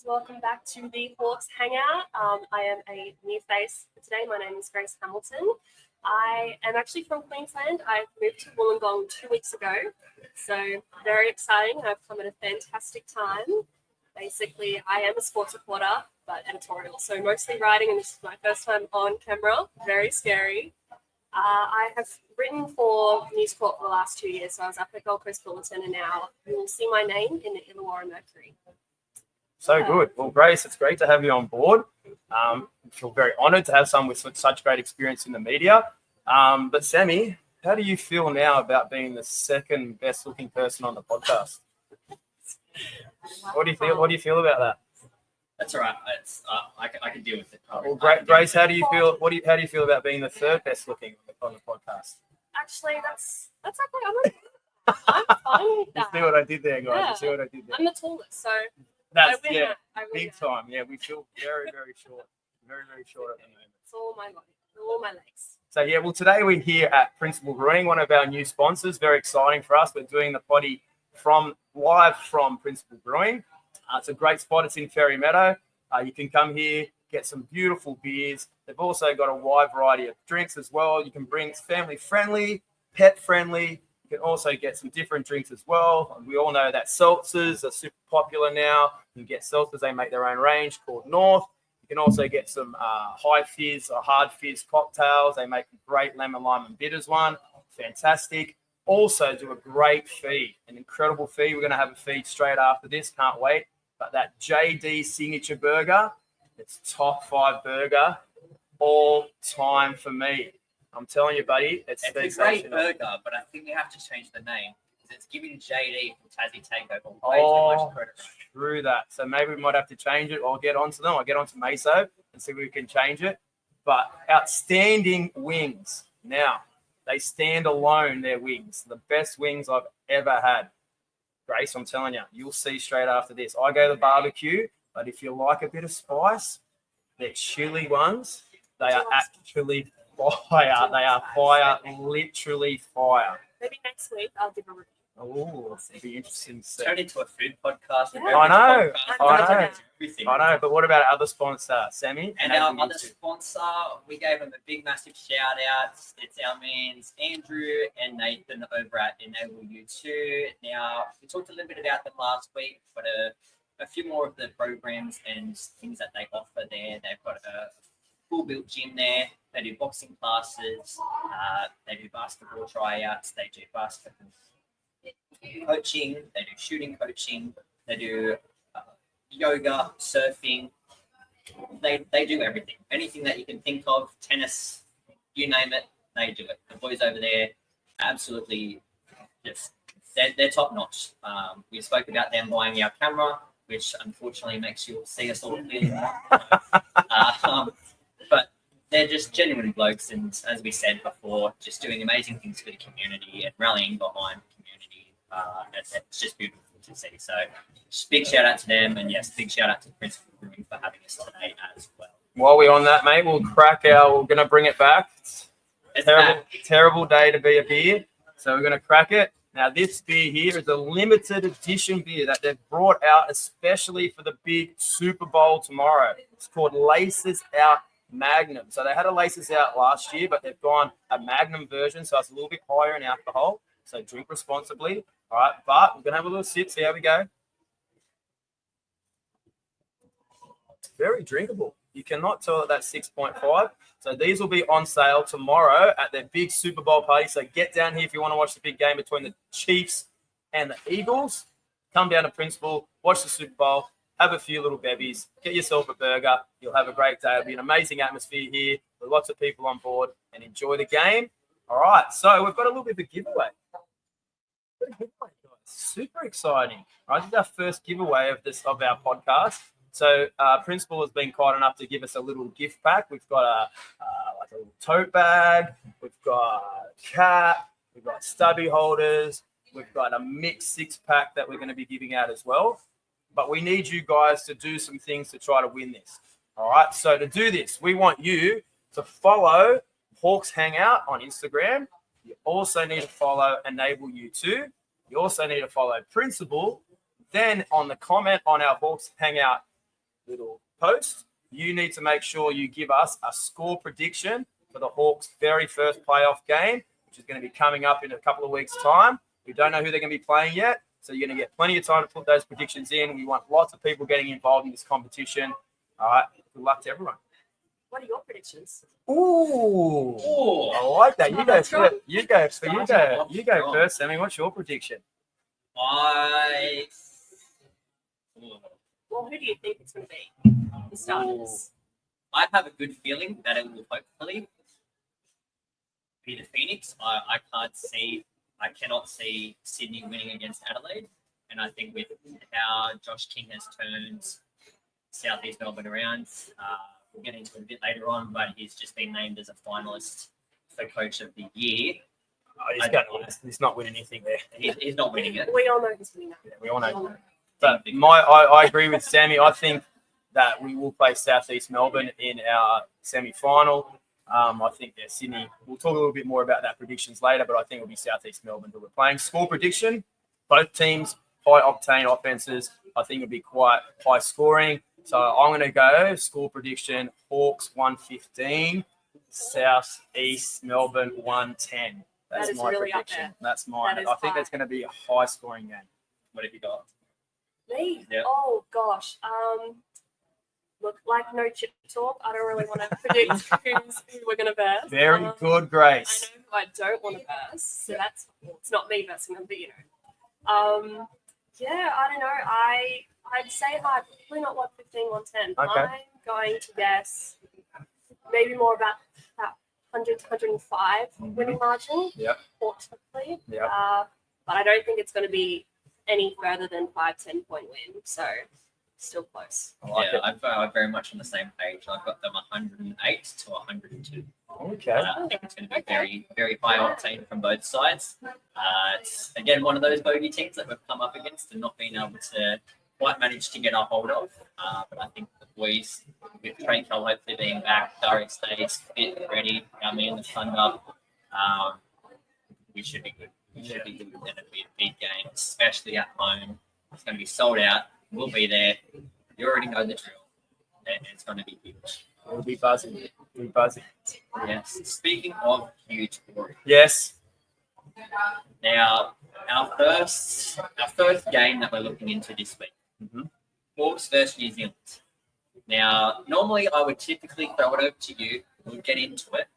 welcome back to the Hawks Hangout. I am a new face for today. My name is Grace Hamilton. I am actually from Queensland. I moved to Wollongong 2 weeks ago, so very exciting. I've come at a fantastic time. Basically, I am a sports reporter, but editorial, so mostly writing, and this is my first time on camera. Very scary. I have written for News Corp for the last 2 years, so I was up at Gold Coast Bulletin, and now you will see my name in the Illawarra Mercury. So good. Well, Grace, it's great to have you on board. I feel very honoured to have someone with such great experience in the media. But Sammy, how do you feel now about being the second best looking person on the podcast? What do you feel? What do you feel about that? That's all right. I can deal with it. Well, Grace, how do you feel? How do you feel about being the third best looking on the podcast? Actually, that's okay. I'm fine with that. You see what I did there, guys? Yeah. You see what I did there? I'm the tallest, so That's I win that. big time. Yeah, we feel very, very short. Very, very short at the moment. It's all my body, all my legs. So yeah, well, today we're here at Principal Brewing, one of our new sponsors. Very exciting for us. We're doing the potty live from Principal Brewing. It's a great spot. It's in Ferry Meadow. You can come here, get some beautiful beers. They've also got a wide variety of drinks as well. You can bring family friendly, pet friendly. You can also get some different drinks as well. And we all know that seltzers are super popular now. You can get seltzers. They make their own range called North. You can also get some high fizz or hard fizz cocktails. They make a great lemon, lime, and bitters one. Fantastic. Also do a great feed, an incredible feed. We're going to have a feed straight after this. Can't wait. But that JD signature burger, it's top 5 burger all time for me. I'm telling you, buddy, it's a great burger, but I think we have to change the name because it's giving JD from Tassie Takeover way too much credit. True that. So maybe we might have to change it. I'll get onto them. I'll get onto Meso and see if we can change it. But outstanding wings. Now, they stand alone, their wings. The best wings I've ever had. Grace, I'm telling you, you'll see straight after this. I go to barbecue, but if you like a bit of spice, they're chili ones. They are actually fire. They are fire, literally fire. Maybe next week I'll give a review. Oh, it'd be interesting to see. Turn into a food podcast. Yeah. I know. Everything. I know, but what about our other sponsor, Sammy? And our other sponsor, we gave them a big, massive shout out. It's our mains, Andrew and Nathan over at Enable You2. Now, we talked a little bit about them last week, but a few more of the programs and things that they offer there. They've got a full-built gym there. They do boxing classes. They do basketball tryouts. They do basketball coaching. They do shooting coaching. They do yoga, surfing. They do everything. Anything that you can think of, tennis, you name it, they do it. The boys over there, absolutely, just they're top notch. We spoke about them buying our camera, which unfortunately makes you see us all clearly. But they're just genuine blokes, and as we said before, just doing amazing things for the community and rallying behind the community. It's just beautiful to see. So, just big shout out to them, and yes, big shout out to Principal Brewing for having us today as well. While we're on that, mate, we're going to bring it back. It's terrible day to be a beer, so we're going to crack it. Now, this beer here is a limited edition beer that they've brought out especially for the big Super Bowl tomorrow. It's called Laces Out Magnum. So they had a Laces Out last year, but they've gone a Magnum version, so it's a little bit higher in alcohol. So drink responsibly. All right, but we're going to have a little sip, see how we go. It's very drinkable. You cannot tell that that's 6.5. So these will be on sale tomorrow at their big Super Bowl party. So get down here if you want to watch the big game between the Chiefs and the Eagles. Come down to Principal, watch the Super Bowl, have a few little bevies, get yourself a burger. You'll have a great day. It'll be an amazing atmosphere here with lots of people on board and enjoy the game. All right, so we've got a little bit of a giveaway. Super exciting. All right, this is our first giveaway of our podcast. So Principal has been kind enough to give us a little gift pack. We've got a little tote bag. We've got a cap. We've got stubby holders. We've got a mixed 6-pack that we're going to be giving out as well. But we need you guys to do some things to try to win this. All right, so to do this, we want you to follow Hawks Hangout on Instagram. You also need to follow Enable You2. You also need to follow Principal. Then on the comment on our Hawks Hangout little post. You need to make sure you give us a score prediction for the Hawks' very first playoff game, which is going to be coming up in a couple of weeks' time. We don't know who they're going to be playing yet, so you're going to get plenty of time to put those predictions in. We want lots of people getting involved in this competition. All right, good luck to everyone. What are your predictions? Ooh, I like that. You go first. You go first. Sammy, what's your prediction? I. Well, who do you think it's going to be? For starters. I have a good feeling that it will hopefully be the Phoenix. I cannot see Sydney winning against Adelaide. And I think with how Josh King has turned Southeast Melbourne around, we'll get into it a bit later on, but he's just been named as a finalist for Coach of the Year. He's not winning anything there. He's not winning it. We all know he's winning that. Yeah, we all know. But I agree with Sammy. I think that we will play Southeast Melbourne in our semi-final. I think that Sydney, we'll talk a little bit more about that predictions later, but I think it'll be Southeast Melbourne who we're playing. Score prediction, both teams, high-octane offenses. I think it'll be quite high scoring. So I'm going to go score prediction, Hawks 115, Southeast Melbourne 110. That's my really prediction. That's mine. I think that's going to be a high-scoring game. What have you got? Me? Yeah. Oh, gosh. Look, like no chip talk, I don't really want to predict who we're going to verse. Very good, Grace. I know who I don't want to verse, so it's not me versing them, but you know. Yeah, I don't know. I'd say hard, probably not 115, 110. Okay. I'm going to guess maybe more about that 100 to 105 winning margin. Yep. Fortunately. Yep. But I don't think it's going to be any further than 5-10 point win. So still close. I'm very much on the same page. I've got them 108 to 102. Okay. I think it's going to be very, very high octane from both sides. It's again one of those bogey teams that we've come up against and not been able to quite manage to get a hold of. But I think the boys, with Trey Kell hopefully being back, Darius Stays fit, ready, the Thunder, we should be good. We should be good, and it'll be a big game, especially at home. It's going to be sold out. We'll be there. You already know the drill. And it's going to be huge. We'll be buzzing. We'll be buzzing. Yes. Speaking of huge glory. Yes. Now, our first game that we're looking into this week, Hawks versus New Zealand. Now, normally I would typically throw it over to you. We'll get into it.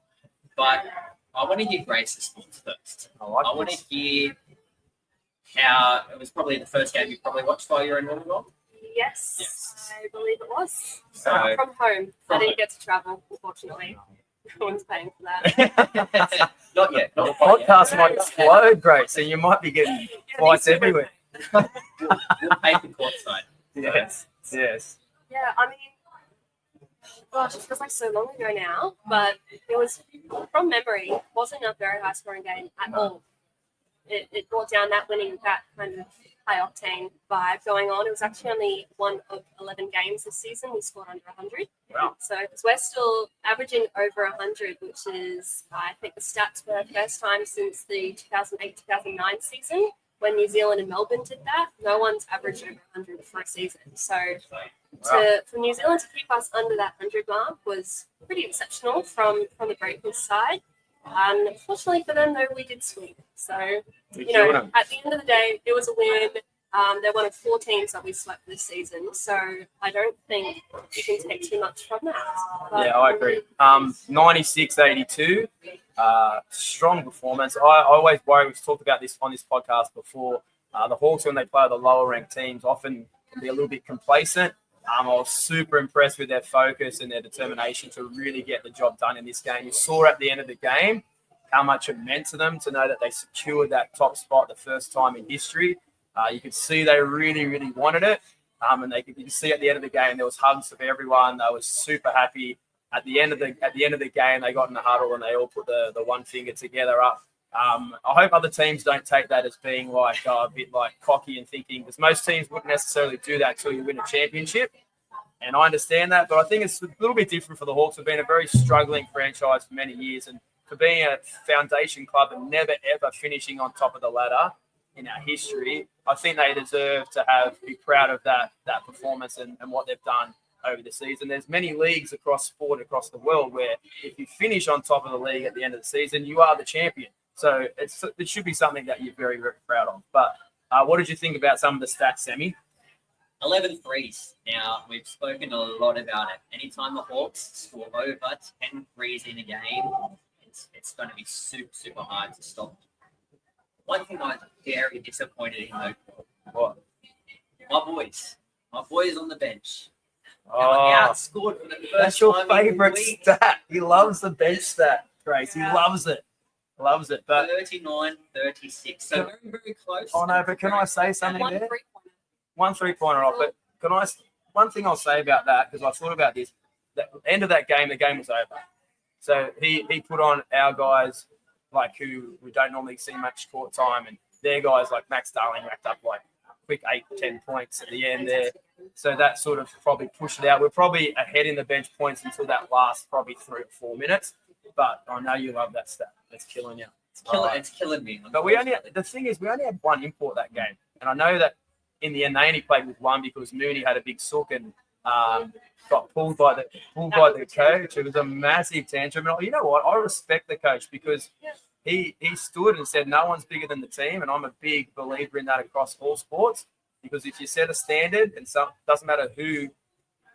But I want to hear Grace's thoughts first. I want to hear how it was probably the first game you probably watched while you were in Wollongong. Yes, I believe it was. So, from home. I didn't get to travel, unfortunately. No one's paying for that. Not yet. The podcast might explode, Grace, so you might be getting flights everywhere. We'll pay for courtside. Yes. Yeah, I mean, gosh, it feels like so long ago now, but it was, from memory, it wasn't a very high scoring game at all. It brought down that kind of high octane vibe going on. It was actually only one of 11 games this season we scored under 100. Wow. So because we're still averaging over 100, which is, I think the stats were the first time since the 2008-2009 season when New Zealand and Melbourne did that. No one's averaged over 100 for a season. So for New Zealand to keep us under that 100 mark was pretty exceptional from the Breakers side. Unfortunately for them, though, we did sweep. So, at the end of the day, it was a win. They're one of 4 teams that we swept this season. So I don't think you can take too much from that. But, I agree. 96-82, strong performance. I always worry, we've talked about this on this podcast before, the Hawks, when they play the lower-ranked teams, often can be a little bit complacent. I was super impressed with their focus and their determination to really get the job done in this game. You saw at the end of the game how much it meant to them to know that they secured that top spot the first time in history. You could see they really, really wanted it. And you could see at the end of the game there was hugs of everyone. They were super happy. At the end of the game, they got in the huddle and they all put the one finger together up. I hope other teams don't take that as being like a bit like cocky and thinking, because most teams wouldn't necessarily do that until you win a championship. And I understand that, but I think it's a little bit different for the Hawks. We've been a very struggling franchise for many years, and for being a foundation club and never ever finishing on top of the ladder in our history, I think they deserve to be proud of that performance and what they've done over the season. There's many leagues across sport across the world where if you finish on top of the league at the end of the season, you are the champion. So it should be something that you're very, very proud of. But what did you think about some of the stats, Sammy? 11 threes. Now, we've spoken a lot about it. Anytime the Hawks score over 10 threes in a game, it's going to be super, super hard to stop. One thing I was very disappointed in, though, What? My boys on the bench. Oh, Outscored for the first that's your time in favorite weeks. stat. He loves the bench stat, Grace. He loves it. Loves it. But 39-36. So very, very close. oh no, but can I say something One there? three-pointer. One 3-pointer off. But one thing I'll say about that, because I thought about this, at the end of that game, the game was over. So he put on our guys, like, who we don't normally see much court time, and their guys like Max Darling racked up like quick 8-10 points at the end there. So that sort of probably pushed it out. We're probably ahead in the bench points until that last probably 3 or 4 minutes. But I know you love that stat. It's killing you. It's killing me. But the thing is, we only had one import that game. And I know that in the end, they only played with one because Mooney had a big sook and got pulled by the coach. It was a massive tantrum. And you know what? I respect the coach because he stood and said, no one's bigger than the team. And I'm a big believer in that across all sports. Because if you set a standard, and doesn't matter who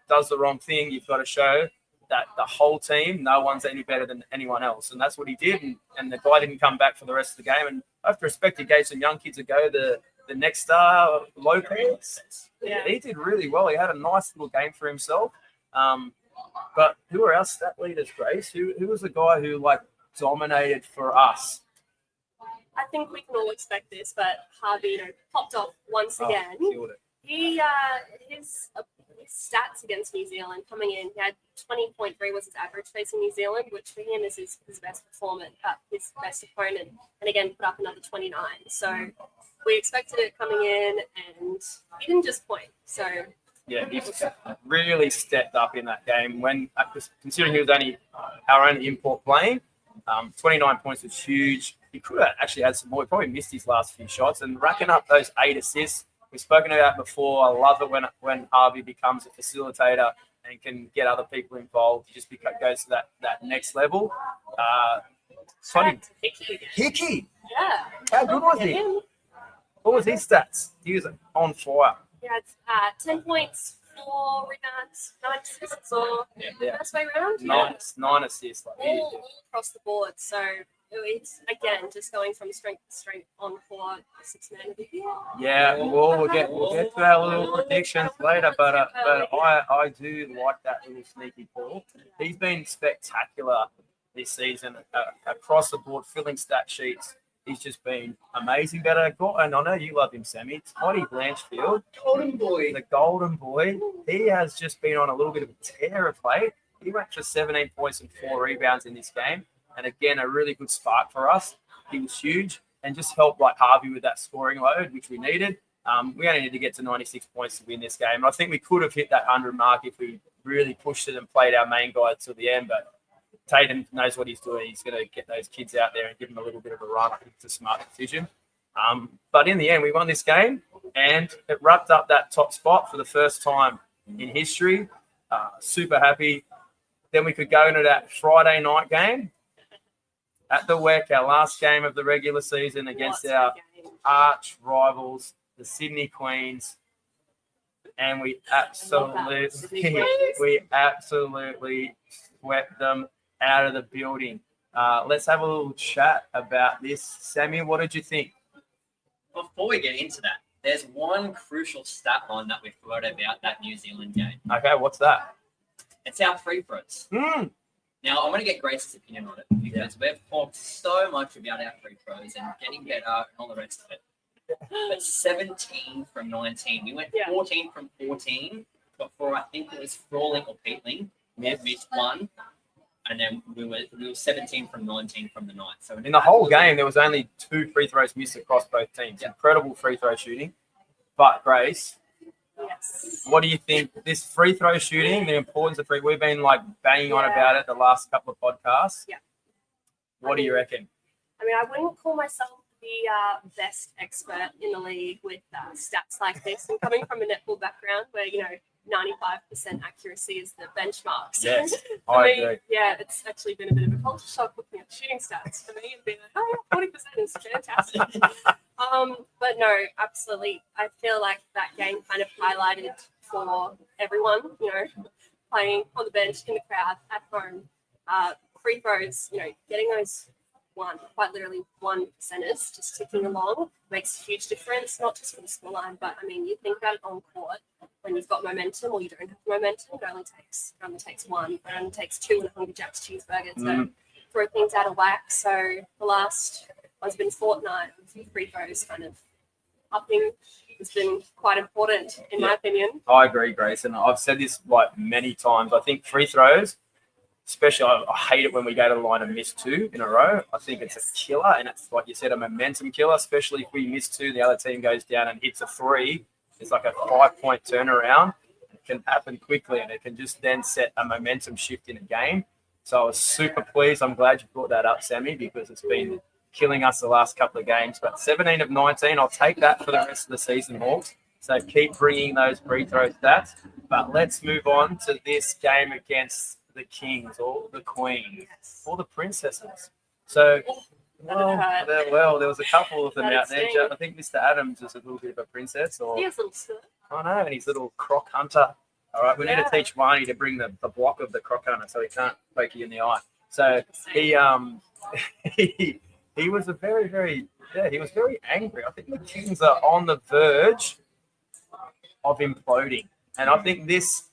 does the wrong thing, you've got to show that the whole team, no one's any better than anyone else. And that's what he did. And the guy didn't come back for the rest of the game. And I have to respect, he gave some young kids a go. The next star, Lopez, he did really well. He had a nice little game for himself. But who are our stat leaders, Grace? Who was the guy who like dominated for us? I think we can all expect this, but Harvey, popped off once again. Killed it. His stats against New Zealand coming in, he had 20.3 was his average facing New Zealand, which for him is his best performance, his best opponent, and again put up another 29. So we expected it coming in, and he didn't just point. So yeah, he really stepped up in that game. When considering he was only our only import playing, 29 points was huge. He could have actually had some more. He probably missed his last few shots and racking up those 8 assists. We've spoken about before. I love it when Harvey becomes a facilitator and can get other people involved. He just goes to that next level. Hickey. Yeah. How good was he? What was his stats? He was on fire. He had 10 points, 4 rebounds, 9 assists, or best way around. 9 assists. Like, all across the board. So it's, again, just going from strength to strength on court, 6-man of the year. Yeah, we'll get to our little predictions later, but I do like that little sneaky ball. He's been spectacular this season across the board, filling stat sheets. He's just been amazing. And I know you love him, Sammy. Toddy Blanchfield, the golden boy. He has just been on a little bit of a tear of late. He went for 17 points and 4 rebounds in this game. And again, a really good spark for us. He was huge and just helped like Harvey with that scoring load, which we needed. We only need to get to 96 points to win this game. And I think we could have hit that 100 mark if we really pushed it and played our main guy till the end. But Tatum knows what he's doing. He's going to get those kids out there and give them a little bit of a run. I think it's a smart decision. But in the end, we won this game, and it wrapped up that top spot for the first time in history. Super happy. Then we could go into that Friday night game at the WEC, our last game of the regular season against our arch rivals, the Sydney Queens. And we absolutely swept them out of the building. Let's have a little chat about this. Sammy, what did you think? Before we get into that, there's one crucial stat line that we forgot about that New Zealand game. Okay, what's that? It's our free throws. Now, I want to get Grace's opinion on it because we've talked so much about our free throws and getting better and all the rest of it. But 17 from 19. We went 14 from 14 before I think it was Frawling or Peatling. We had missed one. And then we were 17 from 19 from the 9. So in the whole game, there was only 2 free throws missed across both teams. Incredible free throw shooting. But Grace, what do you think? This free throw shooting, the importance of we've been like banging on about it the last couple of podcasts. Yeah. What do you reckon? I mean, I wouldn't call myself the best expert in the league with stats like this. And coming from a netball background where, 95% accuracy is the benchmark. So Yes, for I me, agree. yeah, it's actually been a bit of a culture shock looking at shooting stats for me and being like, oh, yeah, 40% is fantastic. But no, absolutely. I feel like that game kind of highlighted for everyone, playing on the bench, in the crowd, at home, free throws, getting those quite literally 1%ers just ticking along makes a huge difference, not just for the scoreline, but I mean, you think about it on court when you've got momentum or you don't have momentum, it only takes one, it only takes two and a Hungry Jack's cheeseburger to throw things out of whack. So the last one's been fortnight with free throws kind of upping. It's been quite important in my opinion. I agree, Grace, and I've said this like many times. I think free throws, especially, I hate it when we go to the line and miss two in a row. I think it's a killer, and it's like you said, a momentum killer. Especially if we miss two, the other team goes down and hits a three. It's like a 5-point turnaround. It can happen quickly, and it can just then set a momentum shift in a game. So I was super pleased. I'm glad you brought that up, Sammy, because it's been killing us the last couple of games. But 17 of 19, I'll take that for the rest of the season, Hawks. So keep bringing those free throw stats. But let's move on to this game against the Kings or the Queens or the Princesses. So, there was a couple of them out there. I think Mr. Adams is a little bit of a princess. Or He is a little stir. I know, and he's little croc hunter. All right, we need to teach Marnie to bring the block of the croc hunter so he can't poke you in the eye. So he he was a very he was very angry. I think the Kings are on the verge of imploding, and I think this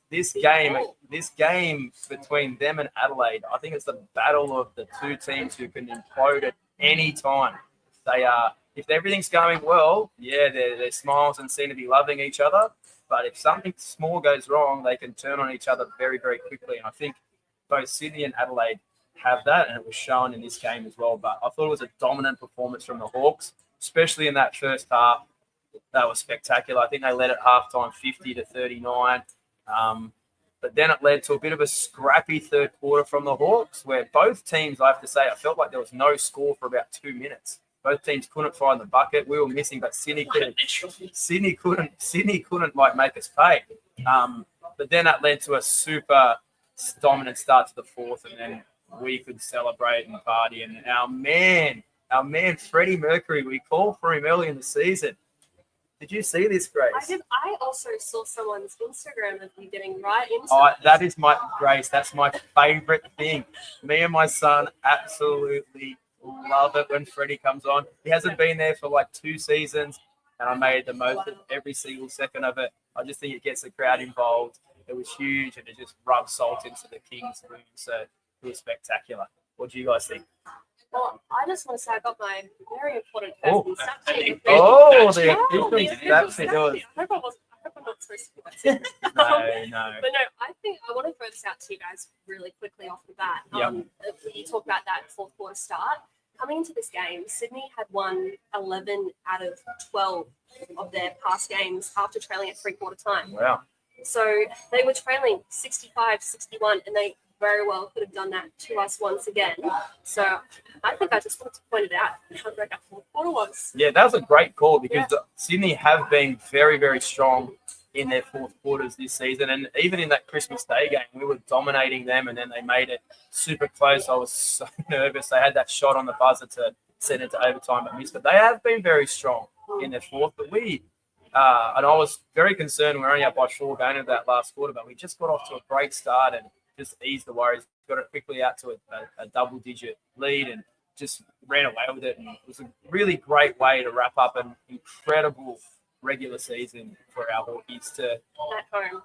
game between them and Adelaide, I think it's the battle of the two teams who can implode at any time. They are, if everything's going well, they're smiles and seem to be loving each other. But if something small goes wrong, they can turn on each other very, very quickly. And I think both Sydney and Adelaide have that, and it was shown in this game as well. But I thought it was a dominant performance from the Hawks, especially in that first half. That was spectacular. I think they led at halftime 50-39. But then it led to a bit of a scrappy third quarter from the Hawks, where both teams, I have to say, I felt like there was no score for about 2 minutes. Both teams couldn't find the bucket. We were missing, but Sydney couldn't like make us pay. But then that led to a super dominant start to the fourth, and then we could celebrate and party. And our man Freddie Mercury, we called for him early in the season. Did you see this, Grace? I did. I also saw someone's Instagram of you getting right into it. That is my Grace. That's my favorite thing. Me and my son absolutely love it when Freddie comes on. He hasn't been there for like 2 seasons, and I made the most of every single second of it. I just think it gets the crowd involved. It was huge, and it just rubbed salt into the Kings' wound. So it was spectacular. What do you guys think? Well, I just want to say I got my very important person stat sheet. The official stat sheet. I hope I'm not supposed to do that. No. But no, I think I want to throw this out to you guys really quickly off the bat. You talk about that fourth quarter start. Coming into this game, Sydney had won 11 out of 12 of their past games after trailing at three-quarter time. Wow. So they were trailing 65-61, and they very well could have done that to us once again. So I think I just wanted to point it out how great that fourth quarter was. Yeah, that was a great call because Sydney have been very, very strong in their fourth quarters this season. And even in that Christmas Day game, we were dominating them, and then they made it super close. I was so nervous. They had that shot on the buzzer to send it to overtime but missed. But they have been very strong in their fourth. But and I was very concerned. We're only up by 4 going into that last quarter, but we just got off to a great start and just eased the worries, got it quickly out to a double-digit lead and just ran away with it. And it was a really great way to wrap up an incredible regular season for our Hawkies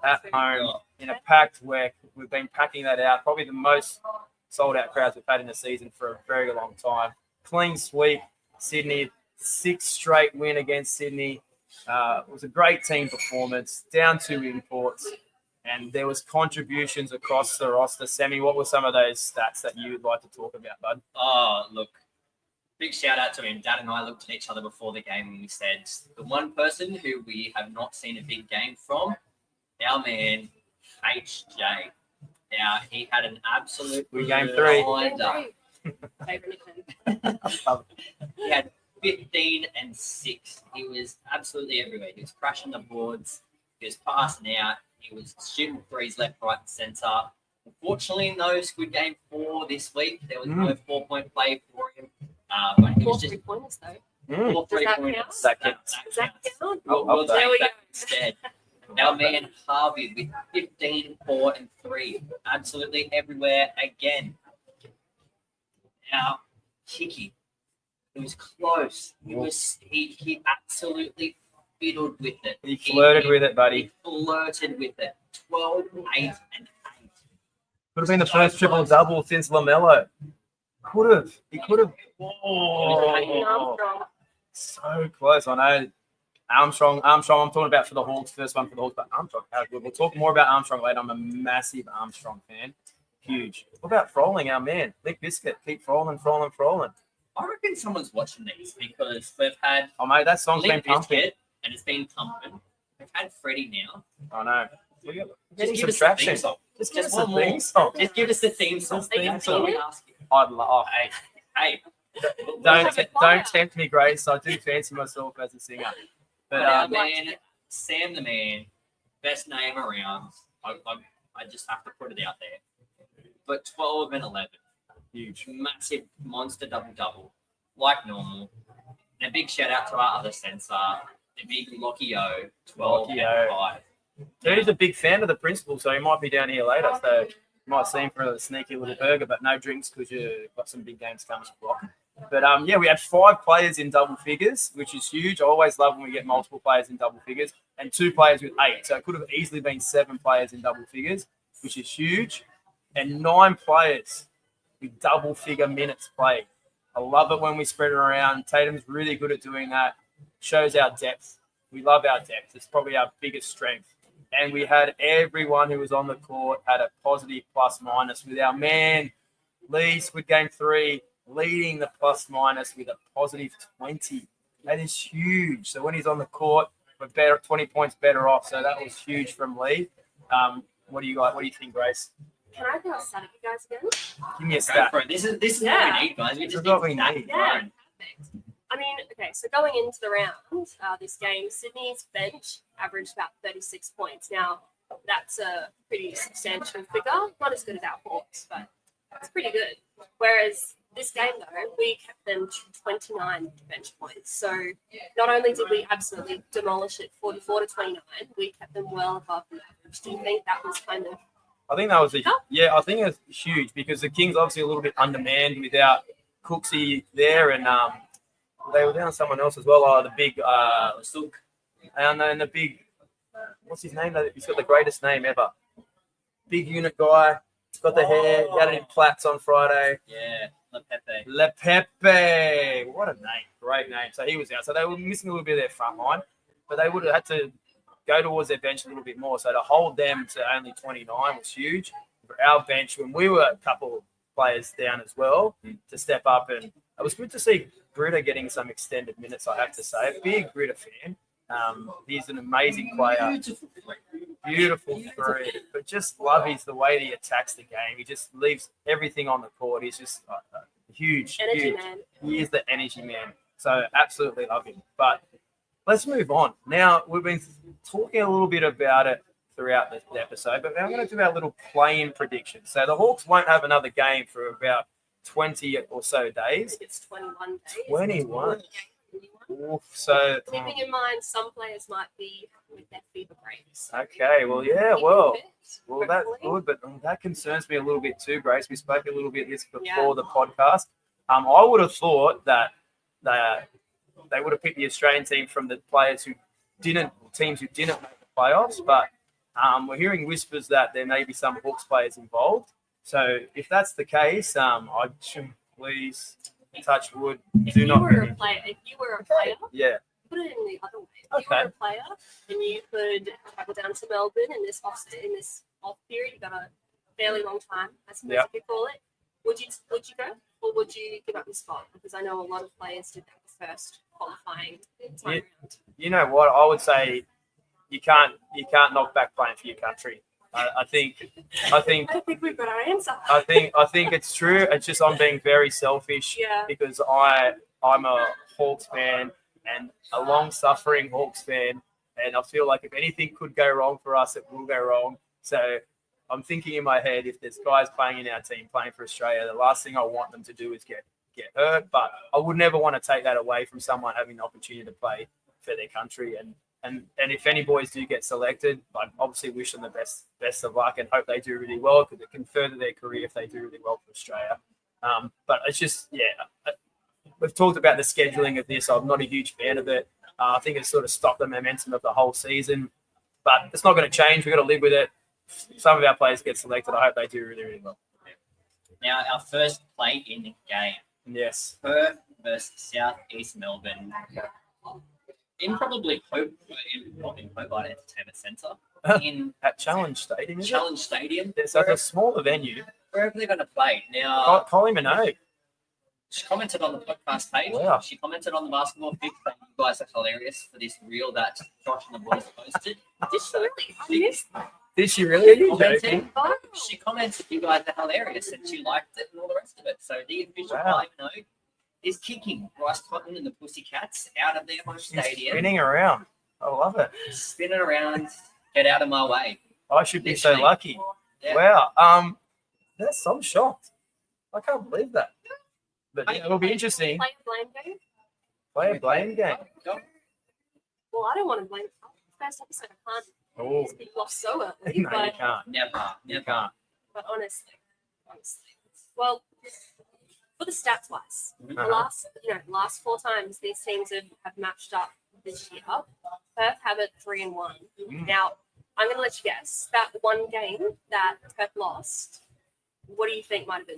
at home in a packed where we've been packing that out. Probably the most sold-out crowds we've had in the season for a very long time. Clean sweep, Sydney, 6th straight win against Sydney. It was a great team performance, down 2 imports. And there was contributions across the roster. Sammy, what were some of those stats that you would like to talk about, bud? Oh, look, big shout out to him. Dad and I looked at each other before the game and we said, the one person who we have not seen a big game from, our man, HJ. Now, he had an absolute game 3. He had 15 and 6. He was absolutely everywhere. He was crashing the boards. He was passing out. He was shooting threes left, right, and centre. Unfortunately, no Squid Game 4 this week. There was no 4-point play for him. But he was just 3 pointers though. 4 Does that 3-pointers. count? That counts. Does that count? We'll There take we that go. instead. Our man Harvey with 15, 4, and 3. Absolutely everywhere again. Now, Hickey, it was close. He absolutely fiddled with it. He flirted with it, buddy. He flirted with it. 12, 8, and 8. Could have been the first triple-double since LaMelo. Could have. He could have. Peyton Oh, Armstrong. so close. I know. Armstrong. I'm talking about for the Hawks. First one for the Hawks, but Armstrong. We'll talk more about Armstrong later. I'm a massive Armstrong fan. Huge. What about Froling, our man? Limp Biscuit. Keep Froling. I reckon someone's watching these because we've had Oh, mate, that song's been Limp pumping. Bizkit and it's been pumping. We've had Freddie now. I know. Just give us the traction. theme song. Just give us one the more. theme song. Just give us the theme song. Just theme That's all song. we ask you. I'd love. Hey. Don't tempt me, Grace. I do fancy myself as a singer. But Our man, Sam the Man, best name around. I just have to put it out there. But 12 and 11. huge. Massive monster double-double. Like normal. And a big shout-out to our other sensor, the big Lockie O, 12 and 5. Dude's a big fan of the principal, so he might be down here later. So you might see him for a sneaky little burger, but no drinks because you've got some big games coming to block. But yeah, we had 5 players in double figures, which is huge. I always love when we get multiple players in double figures, and 2 players with 8. So it could have easily been 7 players in double figures, which is huge. And 9 players with double figure minutes played. I love it when we spread it around. Tatum's really good at doing that. Shows our depth. We love our depth. It's probably our biggest strength. And we had everyone who was on the court had a positive plus minus, with our man Lee, Squid Game 3, leading the plus minus with a positive 20. That is huge. So when he's on the court, we're better, 20 points better off. So that was huge from Lee. What do you think, Grace? Can I go stat at you guys again? Give me a Go stat. for it. This is Yeah. what we need, guys. We just This is what we need stat need. Yeah, thrown. perfect. I mean, okay, so going into the round, this game, Sydney's bench averaged about 36 points. Now, that's a pretty substantial figure. Not as good as our Hawks, but it's pretty good. Whereas this game, though, we kept them to 29 bench points. So not only did we absolutely demolish it 44 to 29, we kept them well above the average. Do you think that was kind of... I think that was I think it was huge because the Kings obviously a little bit undermanned without Cooksey there, and they were down someone else as well. The big Sook, and then the big, what's his name? He's got the greatest name ever. Big unit guy. He's got the hair. He had it in plaits on Friday. Yeah, Le Pepe. What a name. Great name. So he was out. So they were missing a little bit of their front line, but they would have had to go towards their bench a little bit more. So to hold them to only 29 was huge. For our bench, when we were a couple of players down as well, to step up. And it was good to see Britta getting some extended minutes, I have to say. Big Britta fan. He's an amazing player. Beautiful three. But just love the way he attacks the game. He just leaves everything on the court. He's just huge. Energy huge. man. He is the energy man. So absolutely love him. But let's move on. Now, we've been talking a little bit about it throughout the episode, but now I'm going to do our little play-in predictions. So the Hawks won't have another game for about 20 or so days. It's 21 days. 21. Yeah, 21. Oof, so, Keeping in mind, some players might be with their fever breaks. okay, well, yeah, Keep well, fit, that's hopefully. good, but that concerns me a little bit too, Grace. We spoke a little bit this before Yeah. the podcast. I would have thought that they would have picked the Australian team from the teams who didn't make the playoffs, but we're hearing whispers that there may be some Hawks players involved. So if that's the case, I should please touch wood. If you were a player, Yeah. put it in the other way. If you were a player and you could travel down to Melbourne in this off period, you've got a fairly long time, I suppose Yep. if you call it. Would you go, or would you give up your spot? Because I know a lot of players did that the first qualifying time round. You know what? I would say you can't knock back playing for your country. I think I think we've got our answer. I think it's true. It's just I'm being very selfish Yeah. because I'm a Hawks fan and a long-suffering Hawks fan. And I feel like if anything could go wrong for us, it will go wrong. So I'm thinking in my head, if there's guys playing in our team, playing for Australia, the last thing I want them to do is get hurt. But I would never want to take that away from someone having the opportunity to play for their country. And if any boys do get selected, I obviously wish them the best of luck and hope they do really well, because it can further their career if they do really well for Australia. But it's just, we've talked about the scheduling of this. I'm not a huge fan of it. I think it's sort of stopped the momentum of the whole season. But it's not going to change. We've got to live with it. Some of our players get selected. I hope they do really, really well. Now, our first play-in game. Yes. Perth versus South East Melbourne. In probably not in Hobart Entertainment Centre. In At Challenge Stadium, is Challenge Stadium. It's like a smaller venue. Where are they going to play? Now, Colin Minogue. she commented on the podcast page. Wow. She commented on the basketball pic that you guys are hilarious for this reel that Josh and the boys posted. Did she really? I missed that. Did she really? Are you Commented. joking? Oh, She commented you guys are hilarious and she liked it and all the rest of it. So the official Wow. play is kicking Bryce Cotton and the Pussycats out of their home She's stadium. spinning around. I love it. Spinning around, get out of my way. I should be so Literally. lucky. Yeah. Wow. I'm shocked. I can't believe that. But yeah, it'll be interesting. Play a blame game? Play a blame game. Well, I don't want to blame. First episode, I can't. Oh, It's been lost so early. no, you but, can't. Never. You can't. but honestly. Well, for the stats wise, the Uh-huh. last 4 times these teams have matched up this year. Perth have it 3-1. Mm. Now, I'm going to let you guess that one game that Perth lost. What do you think might have been?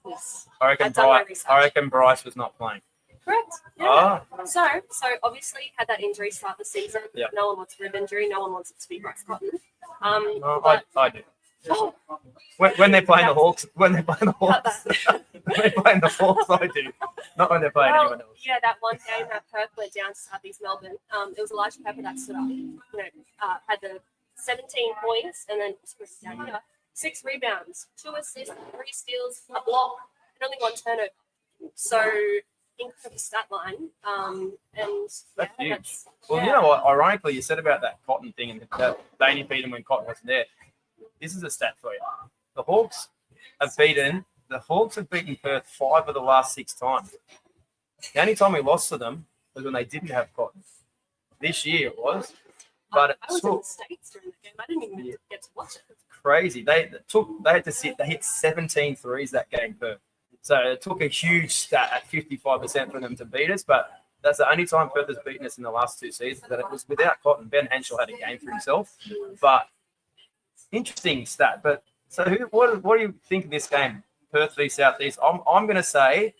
This? I've done my research. I reckon Bryce was not playing. Correct. Yeah. Oh, So obviously had that injury start the season. Yeah. No one wants a rib injury. No one wants it to be Bryce Cotton. no, But I do. oh, When they're playing the That's- Hawks, when they're playing the cut Hawks, that. when they're playing the Hawks, I do. Not when they're playing Well, anyone else. yeah, that one game that Perth went down to South East Melbourne. It was Elijah Pepper that stood up. Had the 17 points and then 6 rebounds, 2 assists, 3 steals, a block, and only 1 turnover. So incredible stat line. That's huge. That's, Well, yeah. you know what? Ironically, you said about that Cotton thing and that they only beat them when Cotton wasn't there. This is a stat for you. The Hawks have beaten Perth 5 of the last 6 times. The only time we lost to them was when they didn't have Cotton. This year it was, but it I was in took the States during the game. I didn't even get to watch it. crazy. They hit 17 threes that game, Perth. So it took a huge stat at 55% for them to beat us, but that's the only time Perth has beaten us in the last 2 seasons. That it was without Cotton. Ben Henschel had a game for himself, but interesting stat. But so, what do you think of this game, Perth v Southeast? I'm going to say,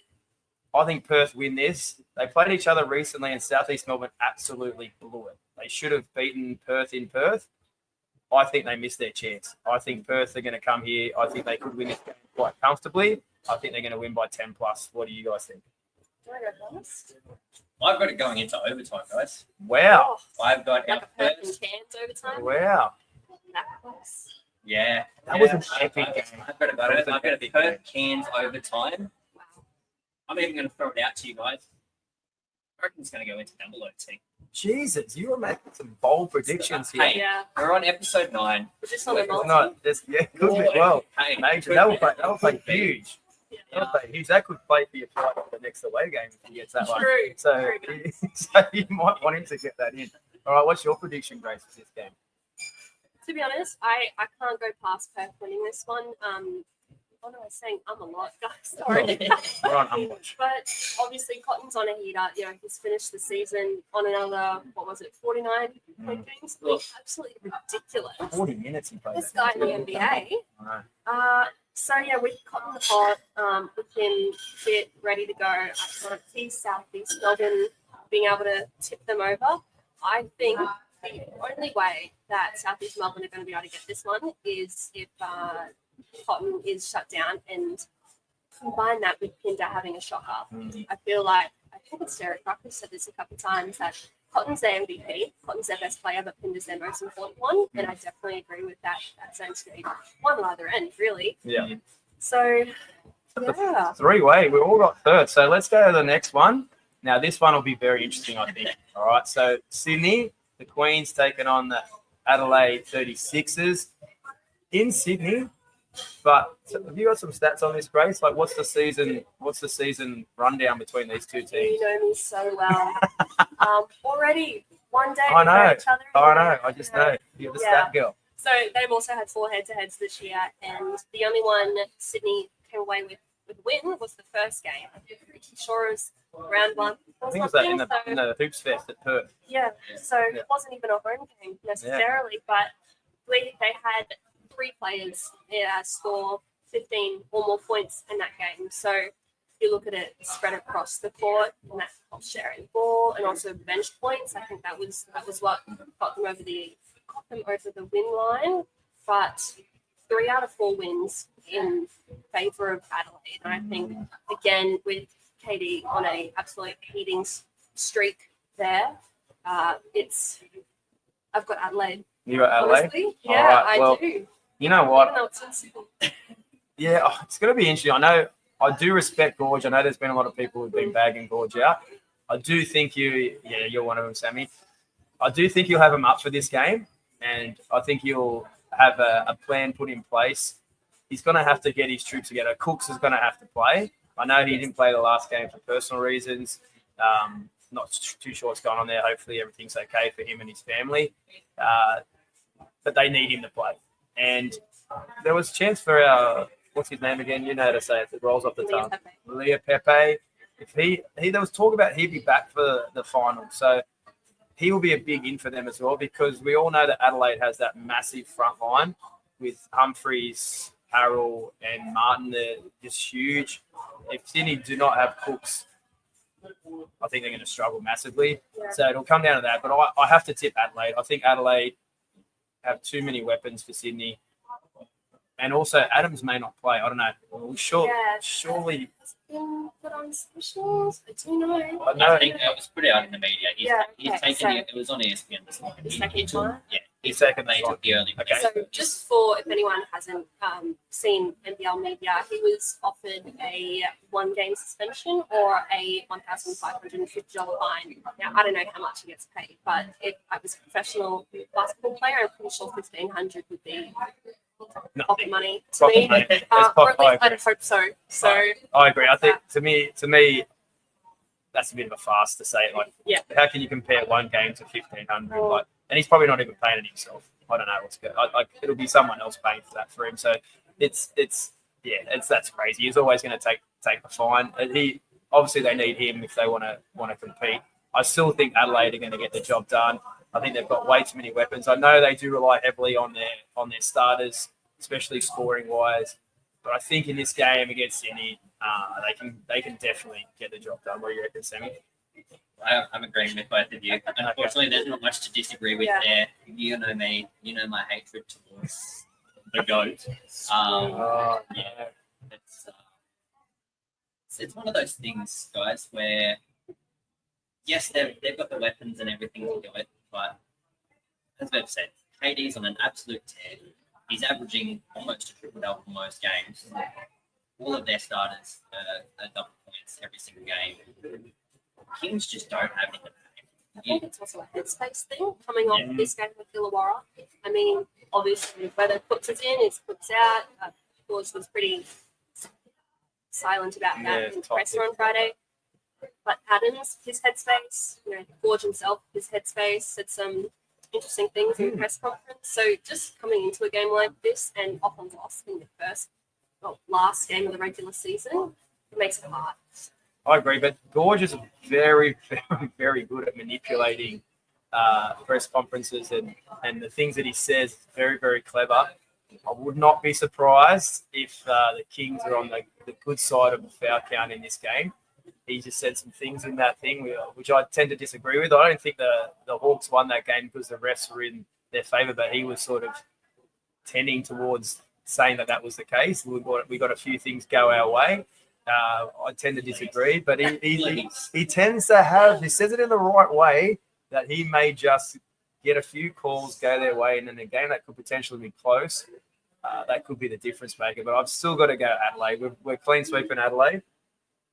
I think Perth win this. They played each other recently, and Southeast Melbourne absolutely blew it. They should have beaten Perth in Perth. I think they missed their chance. I think Perth are going to come here. I think they could win this game quite comfortably. I think they're going to win by 10 plus. What do you guys think? Do I go first? I've got it going into overtime, guys. Wow. Oh, I've got like our a Perth and first. Cairns overtime. Wow. That close. Yeah. That was yeah. an epic game. I've got That was it. an I've got epic a Perth Cairns overtime. Wow. I'm even going to throw it out to you guys. I reckon it's going to go into double OT. Jesus, you were making some bold predictions here. Hey. Yeah. We're on episode 9. Is this on the It's multi? Not this, yeah, could be. Well, Hey, major. could That will be. play huge. Yeah. That will play huge. That could play for your flight for the next away game if he gets that one. True. So, True. so you might want him to get that in. All right, what's your prediction, Grace, for this game? To be honest, I can't go past Perth winning this one. What am I saying? I'm a lot, guys. Sorry. We're on unwatch. But obviously, Cotton's on a heater. He's finished the season on another, 49 point games. Absolutely ridiculous. 40 minutes he played. This guy in the NBA. I know. So yeah, with Cotton the pot, with him fit, ready to go, I sort of see Southeast Melbourne being able to tip them over. I think the only way that Southeast Melbourne are going to be able to get this one is if Cotton is shut down, and combine that with Pinder having a shocker. I feel like, I think it's Derek Rucker said this a couple of times, that Cotton's their MVP, Cotton's their best player, but Pinder's their most important one, and I definitely agree with that. That seems to be one on either end, really. Yeah. So, yeah. 3-way. We all got third. So let's go to the next one. Now, this one will be very interesting, I think. All right. So Sydney the Queens taking on the Adelaide 36ers in Sydney. But have you got some stats on this, Grace? Like, what's the season rundown between these two teams? You know me so well. Already one day I we know each other. I know. I just know. You're the stat girl. So they've also had 4 head-to-heads this year, and the only one Sydney came away with a win was the first game. I'm pretty sure it was round 1. I think it was that in the Hoops Fest at Perth. Yeah, so it wasn't even a home game necessarily, but they had 3 players score 15 or more points in that game. So if you look at it spread across the court, and that sharing the ball and also bench points, I think that was what got them over the win line. But 3 out of 4 wins in favour of Adelaide. And I think, again, with KD on a absolute heating streak there, I've got Adelaide. You got Adelaide? Honestly. Yeah, right, I do. You know what? Even though it's in Sydney. Yeah, it's going to be interesting. I know I do respect Gorge. I know there's been a lot of people who've been bagging Gorge out. I do think you're one of them, Sammy. I do think you'll have him up for this game, and I think you'll have a plan put in place. He's going to have to get his troops together. Cooks is going to have to play. I know he didn't play the last game for personal reasons. Not too sure what's going on there. Hopefully everything's okay for him and his family. But they need him to play. And there was a chance for our, what's his name again? You know how to say it. It rolls off the tongue. Leah Pepe. If there was talk about he'd be back for the final. So he will be a big in for them as well, because we all know that Adelaide has that massive front line with Humphreys, Harrell and Martin. They're just huge. If Sydney do not have Cooks, I think they're going to struggle massively. Yeah. So it'll come down to that. But I have to tip Adelaide. I think Adelaide have too many weapons for Sydney. And also, Adams may not play. I don't know. Well, surely. Put on specials. I don't know. I think it was put out in the media. He's taken it. It was on ESPN this morning. He's taken they took the early. Okay. So just for if anyone hasn't seen NBL media, he was offered a 1-game suspension or a $1,550 fine. Now I don't know how much he gets paid, but if I was a professional basketball player, I'm pretty sure $1,500 would be pocket money to me. Or at least I'd hope so. So I agree. I think to me, that's a bit of a farce to say. Like, how can you compare 1 game to $1,500? Like, and he's probably not even paying it himself. I don't know what's good. It'll be someone else paying for that for him. So that's crazy. He's always going to take the fine. He obviously they need him if they want to compete. I still think Adelaide are going to get the job done. I think they've got way too many weapons. I know they do rely heavily on their starters, especially scoring wise. But I think in this game against Sydney, they can definitely get the job done. What do you reckon, Sammy? I'm agreeing with both of you. Unfortunately, there's not much to disagree with there. You know me. You know my hatred towards the GOAT. It's one of those things, guys, where yes, they've got the weapons and everything to do it, but as we've said, KD's on an absolute tear. He's averaging almost a triple-double in most games. All of their starters are double points every single game. Kings just don't have it. I think it's also a headspace thing coming off this game with Illawarra. I mean, obviously, whether puts it in, it puts out. George was pretty silent about that in the presser on Friday. But Adams, his headspace, George himself, his headspace, said some interesting things in the press conference. So just coming into a game like this and often lost in the last game of the regular season, it makes it hard. I agree, but Gorge is very, very, very good at manipulating press conferences and the things that he says. Very, very clever. I would not be surprised if the Kings are on the good side of the foul count in this game. He just said some things in that thing, which I tend to disagree with. I don't think the Hawks won that game because the refs were in their favour, but he was sort of tending towards saying that was the case. We got a few things go our way. I tend to disagree, but he tends to have, he says it in the right way, that he may just get a few calls go their way, and in a game that could potentially be close, that could be the difference maker. But I've still got to go Adelaide. We're clean sweeping Adelaide.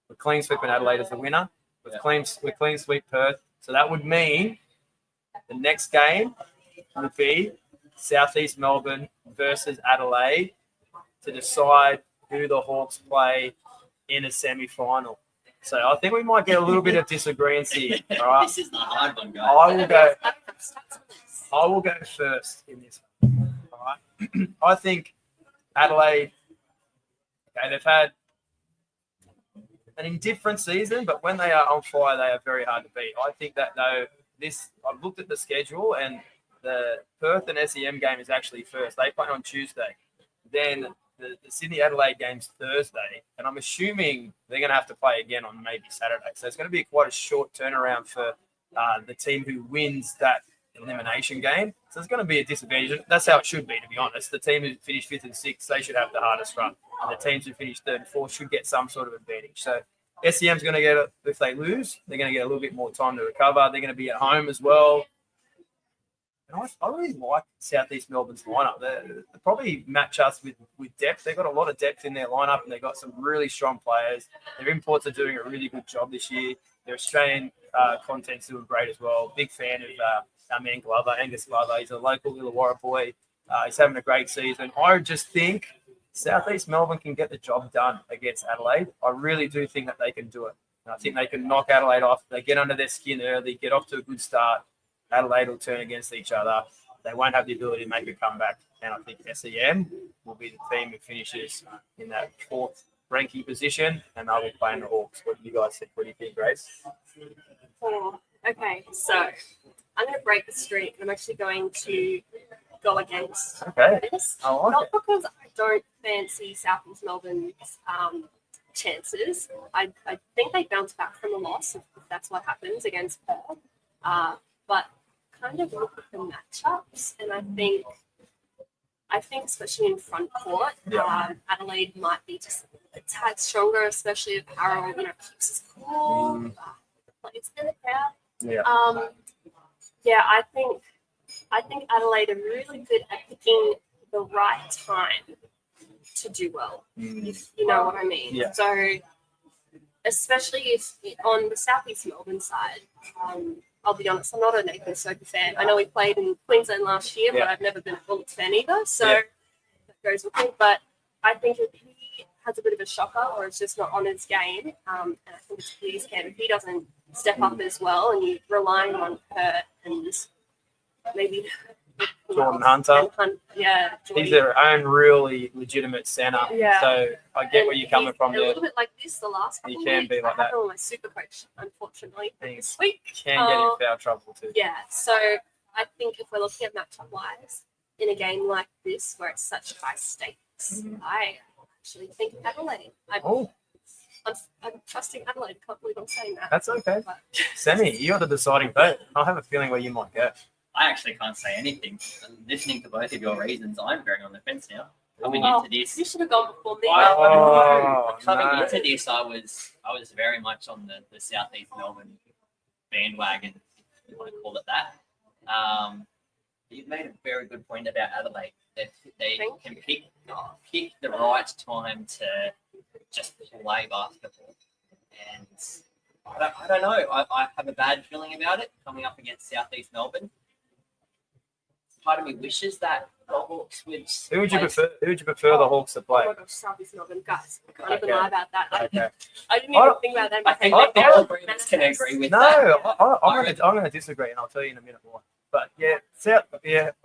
We're clean sweeping Adelaide as the winner. We're clean sweep Perth. So that would mean The next game would be Southeast Melbourne versus Adelaide to decide who the Hawks play in a semi-final. So I think we might get a little bit of disagreement here. All right? This is the hard one, guys. I will go first in this one. All right? I think Adelaide, okay, they've had an indifferent season, but when they are on fire, they are very hard to beat. I think that, though, I've looked at the schedule, and the Perth and SEM game is actually first. They play on Tuesday. Then the Sydney Adelaide game's Thursday, and I'm assuming they're going to have to play again on maybe Saturday. So it's going to be quite a short turnaround for the team who wins that elimination game. So it's going to be a disadvantage. That's how it should be, to be honest. The team who finished 5th and 6th, they should have the hardest run. And the teams who finished 3rd and 4th should get some sort of advantage. So SEM's going to get it. If they lose, they're going to get a little bit more time to recover. They're going to be at home as well. And I really like Southeast Melbourne's lineup. They probably match us with depth. They've got a lot of depth in their lineup, and they've got some really strong players. Their imports are doing a really good job this year. Their Australian content's doing great as well. Big fan of our man Glover, Angus Glover. He's a local Illawarra boy. He's having a great season. I just think Southeast Melbourne can get the job done against Adelaide. I really do think that they can do it. And I think they can knock Adelaide off. They get under their skin early, get off to a good start. Adelaide will turn against each other. They won't have the ability to make a comeback. And I think SEM will be the team who finishes in that 4th ranking position, and they'll be playing the Hawks. What do you guys think? What do you think, Grace? Okay, so I'm going to break the streak. I'm actually going to go against this. I like Not it. because I don't fancy Southeast Melbourne's chances. I think they bounce back from a loss if that's what happens against Perth. But kind of look at the matchups, and I think especially in front court, Adelaide might be just a tad stronger, especially if Harold, keeps his cool. It's in the crowd. Yeah. I think Adelaide are really good at picking the right time to do well, if you know what I mean. Yeah. So, especially if on the Southeast Melbourne side, I'll be honest, I'm not a Nathan Soper fan. I know he played in Queensland last year, but I've never been a Bullets fan either, so that goes with me. But I think if he has a bit of a shocker or it's just not on his game, and I think it's his game, if he doesn't step up as well and you're relying on Kurt and maybe Jordan Hunter. Jordan. He's their own really legitimate centre. Yeah. So I get where you're coming from a there. little bit like this the last couple He of can weeks. be like I that. had him on my super coach, unfortunately, He this week. Can get in foul trouble too. Yeah, so I think if we're looking at matchup wise in a game like this where it's such high stakes, I actually think Adelaide. I'm trusting Adelaide. Can't believe I'm saying that. That's okay. But Sammy, you're the deciding vote. I have a feeling where you might go. I actually can't say anything. Listening to both of your reasons, I'm very on the fence now. Coming into this, you should have gone before me. Coming into this, I was very much on the Southeast Melbourne bandwagon, if you want to call it that. You've made a very good point about Adelaide. They can pick the right time to just play basketball, and I don't know. I have a bad feeling about it coming up against Southeast Melbourne. Part of me wishes that the Hawks would. Who would you prefer the Hawks to play? Oh my gosh, Southeast Melbourne, guys. I can't even lie about that. Okay. I didn't even think about that. I think all three of us can agree with that. No, I'm going to disagree, and I'll tell you in a minute why. But I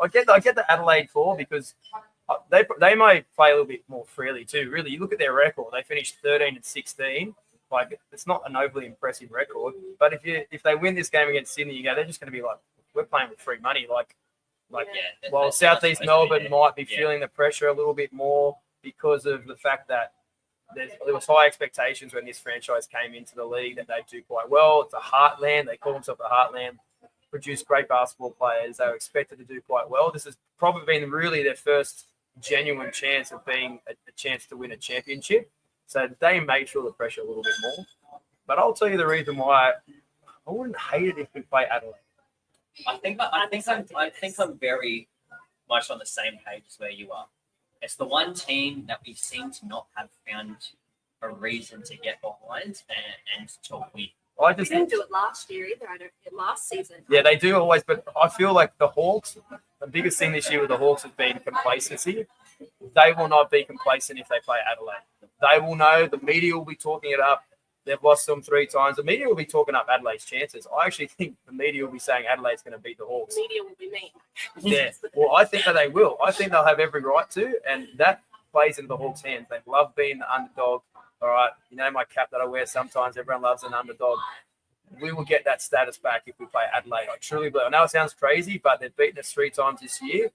get the Adelaide call because they may play a little bit more freely too. Really, you look at their record; they finished 13 and 16. Like, it's not an overly impressive record. But if they win this game against Sydney, they're just going to be like, we're playing with free money. While Southeast Melbourne might be feeling the pressure a little bit more because of the fact that there was high expectations when this franchise came into the league that they'd do quite well. It's a heartland. They call themselves a heartland. Produced great basketball players. They were expected to do quite well. This has probably been really their first genuine chance of being a chance to win a championship. So they may feel the pressure a little bit more. But I'll tell you the reason why I wouldn't hate it if we play Adelaide. I think I'm very much on the same page as where you are. It's the one team that we seem to not have found a reason to get behind and to win. I They just didn't do it last year either. I don't think last season. Yeah, they do always, but I feel like the Hawks, the biggest thing this year with the Hawks has been complacency. They will not be complacent if they play Adelaide. They will know, the media will be talking it up. They've lost them 3 times. The media will be talking up Adelaide's chances. I actually think the media will be saying Adelaide's going to beat the Hawks. The media will be mean. Yeah, well, I think that they will. I think they'll have every right to, and that plays into the Hawks' hands. They love being the underdog. All right, you know my cap that I wear sometimes. Everyone loves an underdog. We will get that status back if we play Adelaide. I truly believe. I know it sounds crazy, but they've beaten us 3 times this year.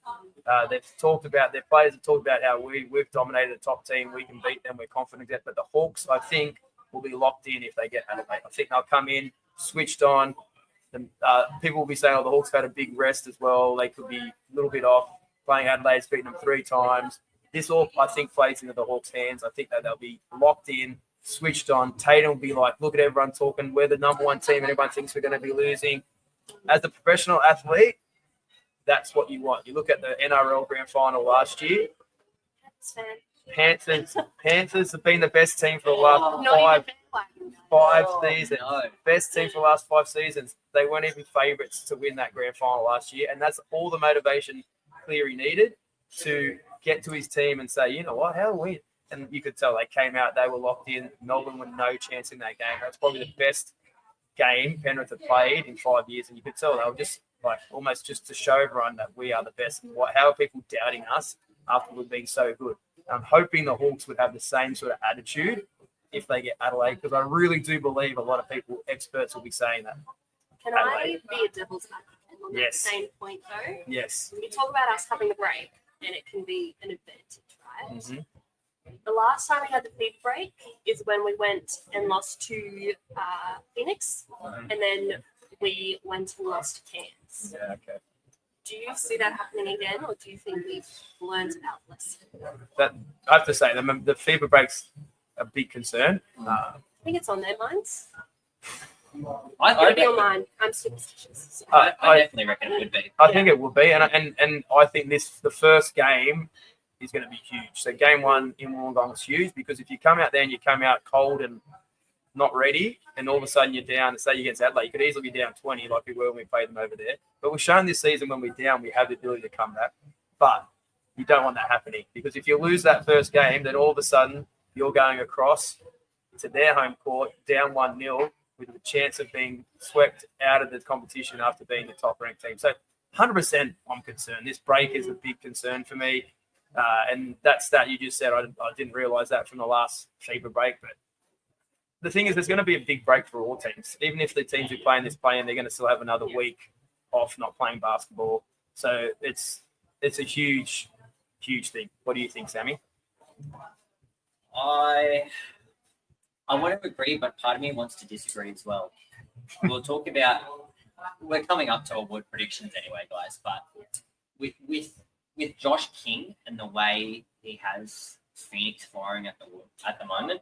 They've talked about, their players have talked about how we've dominated the top team. We can beat them. We're confident that. But the Hawks, I think, will be locked in if they get Adelaide. I think they'll come in, switched on. People will be saying, oh, the Hawks have had a big rest as well. They could be a little bit off. Playing Adelaide's beaten them 3 times. This all, I think, plays into the Hawks' hands. I think that they'll be locked in, switched on. Tatum will be like, look at everyone talking. We're the number 1 team and everyone thinks we're going to be losing. As a professional athlete, that's what you want. You look at the NRL Grand Final last year. Panthers have been the best team for the last five seasons. No. Best team for the last 5 seasons. They weren't even favourites to win that grand final last year. And that's all the motivation Cleary needed to get to his team and say, you know what, how we? And you could tell they came out, they were locked in. Melbourne were no chance in that game. That's probably the best game Penrith have played in 5 years. And you could tell they were just like almost just to show everyone that we are the best. How are people doubting us after we've been so good? I'm hoping the Hawks would have the same sort of attitude if they get Adelaide, because I really do believe a lot of people, experts, will be saying that. Can I be a devil's advocate on Yes. that same point, though? Yes. You talk about us having a break, and it can be an advantage, right? Mm-hmm. The last time we had the big break is when we went and lost to Phoenix, and then we went and lost to Cairns. Yeah, okay. Do you see that happening again, or do you think we've learned our lesson? That, I have to say, the fever break's a big concern. I think it's on their minds. I It'll be on definitely, mine. I'm superstitious. So. I definitely reckon it would be. I think it will be, and I think the first game is going to be huge. So game 1 in Wollongong is huge, because if you come out there and you come out cold and not ready, and all of a sudden you're down, and say you against Adelaide, you could easily be down 20 like we were when we played them over there. But we've shown this season when we're down, we have the ability to come back. But you don't want that happening, because if you lose that first game, then all of a sudden you're going across to their home court, down 1-0, with the chance of being swept out of the competition after being the top-ranked team. So 100% I'm concerned. This break is a big concern for me. And that stat you just said, I didn't realise that from the last fever break. But the thing is, there's going to be a big break for all teams. Even if the teams who play in this play-in, they're going to still have another week off not playing basketball. So it's a huge, huge thing. What do you think, Sammy? I want to agree, but part of me wants to disagree as well. We'll talk about. We're coming up to award predictions anyway, guys. But with Josh King and the way he has Phoenix firing at the moment,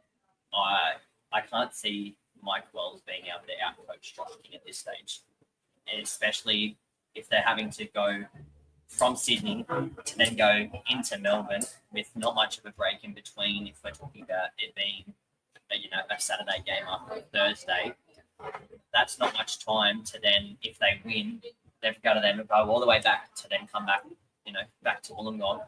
I can't see Mike Wells being able to outcoach Josh King at this stage, and especially if they're having to go from Sydney to then go into Melbourne with not much of a break in between. If we're talking about it being a Saturday game after a Thursday, that's not much time to then, if they win, they've got to then go all the way back to then come back, back to Wollongong.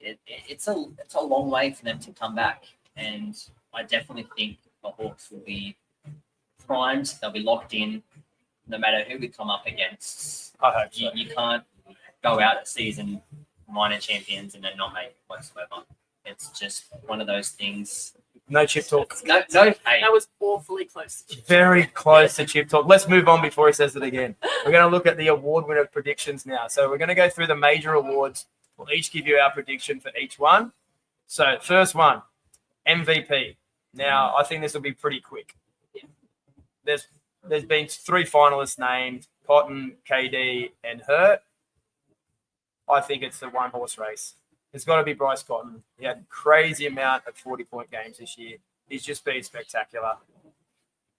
It's a long way for them to come back, and I definitely think the Hawks will be primed. They'll be locked in, no matter who we come up against. I hope so. You can't go out the season minor champions and then not make it whatsoever. It's just one of those things. No chip talk. No. Hey, That was awfully close. Very close to chip talk. Let's move on before he says it again. We're going to look at the award winner predictions now. So we're going to go through the major awards. We'll each give you our prediction for each one. So first one, MVP. Now, I think this will be pretty quick. There's been 3 finalists named, Cotton, KD, and Hurt. I think it's the one-horse race. It's got to be Bryce Cotton. He had a crazy amount of 40-point games this year. He's just been spectacular.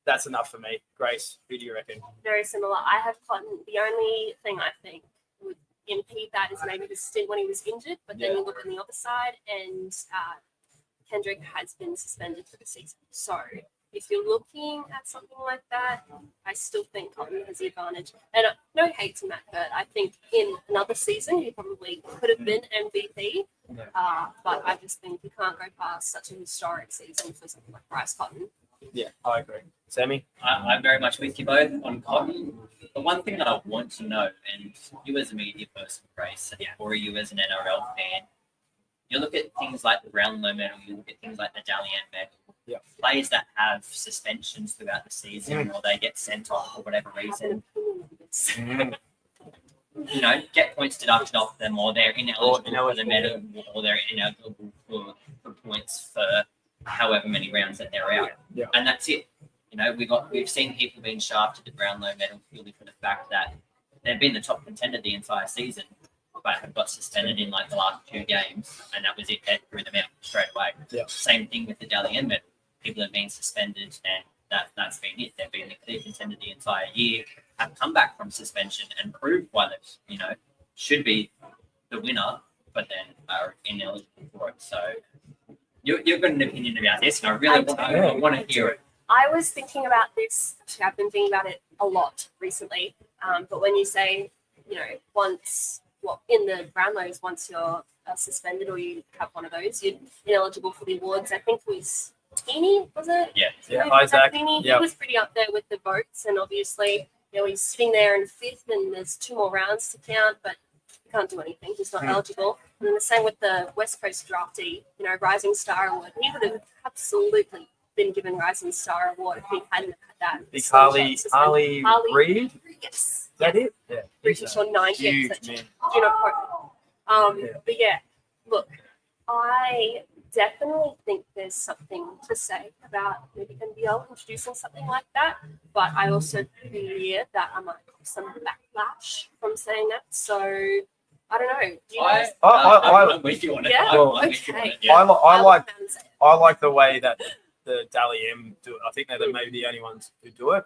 That's enough for me. Grace, who do you reckon? Very similar. I have Cotton. The only thing I think would impede that is maybe the stint when he was injured, but then you look on the other side and Kendrick has been suspended for the season. So if you're looking at something like that, I still think Cotton has the advantage. And no hate to Matt Hurt. I think in another season he probably could have been MVP. But I just think you can't go past such a historic season for something like Bryce Cotton. Yeah, I agree. Sammy? I'm very much with you both on Cotton. The one thing that I want to know, and you as a media person, Grace, or you as an NRL fan, you look at things like the Brownlow medal, you look at things like the Dally M medal, players that have suspensions throughout the season or they get sent off for whatever reason, you know, get points deducted off them, or they're ineligible for the medal, or they're ineligible for points for however many rounds that they're out. And that's it. You know, we've seen people being shafted the Brownlow medal purely for the fact that they've been the top contender the entire season, but have got suspended in like the last 2 games, and that was it. They threw them out straight away. Same thing with the Dally M medal. People have been suspended, and that's been it. They've been the clear contender the entire year, have come back from suspension and proved why they, should be the winner, but then are ineligible for it. So you've got an opinion about this, and I really want to hear it. I was thinking about this. Actually, I've been thinking about it a lot recently. But when you say, once in the Brownlows, once you're suspended or you have one of those, you're ineligible for the awards. I think it was Teeny, was it? Yeah. Isaac. Teeny? He was pretty up there with the votes, and obviously, he's sitting there in 5th, and there's 2 more rounds to count, but he can't do anything. He's not eligible. And then the same with the West Coast draftee, Rising Star Award. He would have absolutely been given Rising Star Award if he hadn't had that. Is Harley Reid? Yes. Is that it? Yeah. British on 90th. Huge, man. Do not quote me. But yeah, look, I definitely think there's something to say about maybe NBL introducing something like that. But I also fear that I might have some backlash from saying that. So I don't know. Do you guys? I'm with you on it. Yeah. Okay. I like the way that the Dally M do it. I think they're maybe the only ones who do it,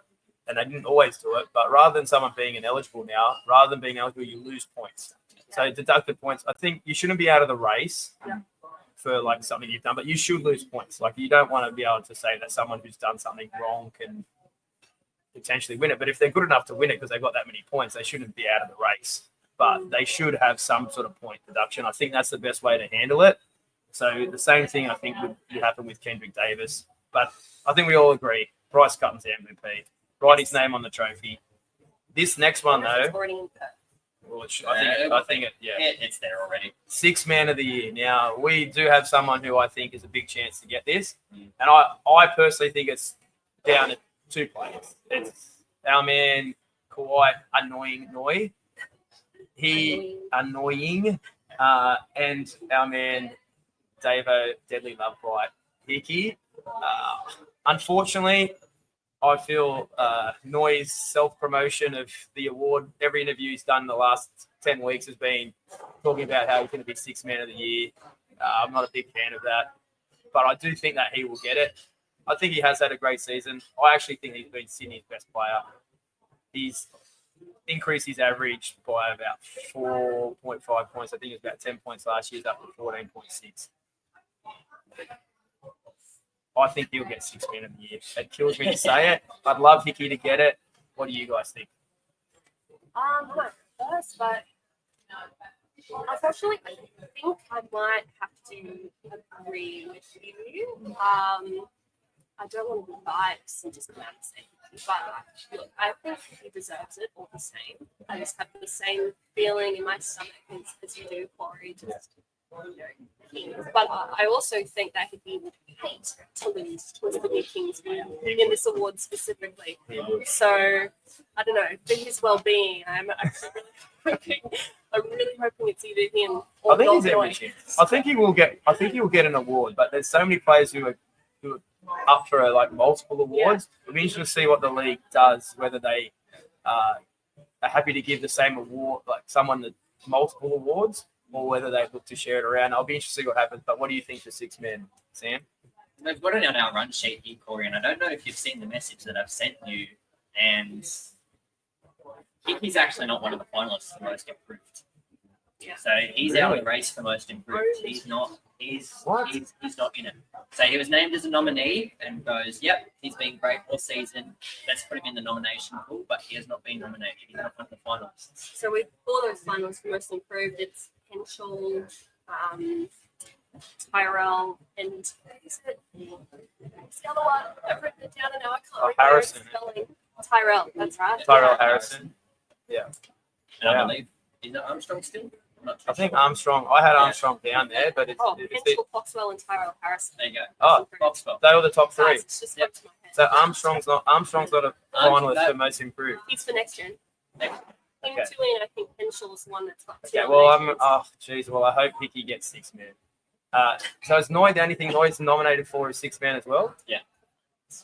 and they didn't always do it. But rather than someone being ineligible now, rather than being eligible, you lose points. So deducted points. I think you shouldn't be out of the race for like something you've done, but you should lose points. Like you don't want to be able to say that someone who's done something wrong can potentially win it. But if they're good enough to win it because they got that many points, they shouldn't be out of the race. But they should have some sort of point deduction. I think that's the best way to handle it. So the same thing I think would happen with Kendrick Davis. But I think we all agree Bryce Cotton's the MVP. Write his name on the trophy. This next one though, I think it's there already. 6th man of the year. Now we do have someone who I think is a big chance to get this, and I personally think it's down to 2 players. It's our man quite annoying Noi. Annoying, and our man Davo Deadly Love Bright Hickey. Unfortunately, I feel Noi's self-promotion of the award, every interview he's done in the last 10 weeks has been talking about how he's going to be 6th man of the year. I'm not a big fan of that, but I do think that he will get it. I think he has had a great season. I actually think he's been Sydney's best player. He's increased his average by about 4.5 points. I think it was about 10 points last year. He's up to 14.6. I think he'll get 6th man of the year. It kills me to say it. I'd love Hickey to get it. What do you guys think? I'm not first, but unfortunately, I think I might have to agree with you. I don't want to be biased and just come out and say Hickey, but look, I think he deserves it all the same. I just have the same feeling in my stomach as you do, Corey. But I also think that Hickey would hate to lose to a Sydney Kings player in this award specifically. So I don't know, for his well-being, I'm really hoping it's either him or I think he will get an award, but there's so many players who are up for like multiple awards. It'll be interesting to see what the league does, whether they are happy to give the same award, like someone that multiple awards, or whether they look to share it around. I'll be interested to see what happens. But what do you think for 6 men, Sam? We've got it on our run sheet here, Corey, and I don't know if you've seen the message that I've sent you. And he's actually not one of the finalists for most improved. Yeah. So he's out of the race for most improved. He's not. He's not in it. So he was named as a nominee and goes, yep, he's been great all season. Let's put him in the nomination pool, but he has not been nominated. He's not won the finals. So with all those finals for most improved, it's Henschel, Tyrell, and is it what's the other one? I've written it down and now I can't remember Harrison. spelling. Tyrell, that's right. Tyrell Harrison. Yeah. And I believe, is it Armstrong still? I'm not too I think sure. Armstrong. I had Armstrong down there, but it's Henschel, Foxwell, and Tyrell Harrison. There you go. Oh, Foxwell. they were the top three. It's just Yep. got to my head. So Armstrong's not a finalist for most improved. He's for next gen. Okay. Him two in, I think Henschel's the one that's got two Okay, well nominations. well I hope Hickey gets 6-man. So is Noy the only thing Noy's nominated for is 6-man as well? Yeah.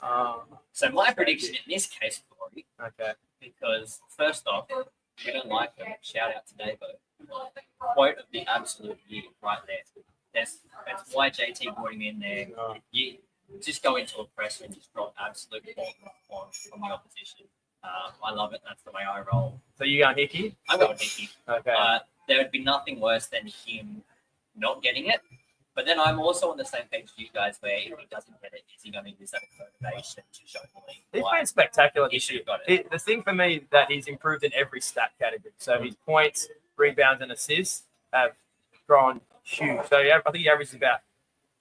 Um, So my prediction in this case, Corey, okay. because first off, we don't like them. Shout out to Davo. Quote of the absolute year right there. That's why JT brought him in there. Oh. You just go into a press and just drop absolute on from the opposition. I love it. That's the way I roll. So you going Hickey? I'm going Hickey. Okay. There would be nothing worse than him not getting it. But then I'm also on the same page as you guys where if he doesn't get it, is he going to use that as motivation to show the league He's why been spectacular he this should year. have got it? The thing for me that he's improved in every stat category. So his points, rebounds, and assists have grown huge. So I think he averages about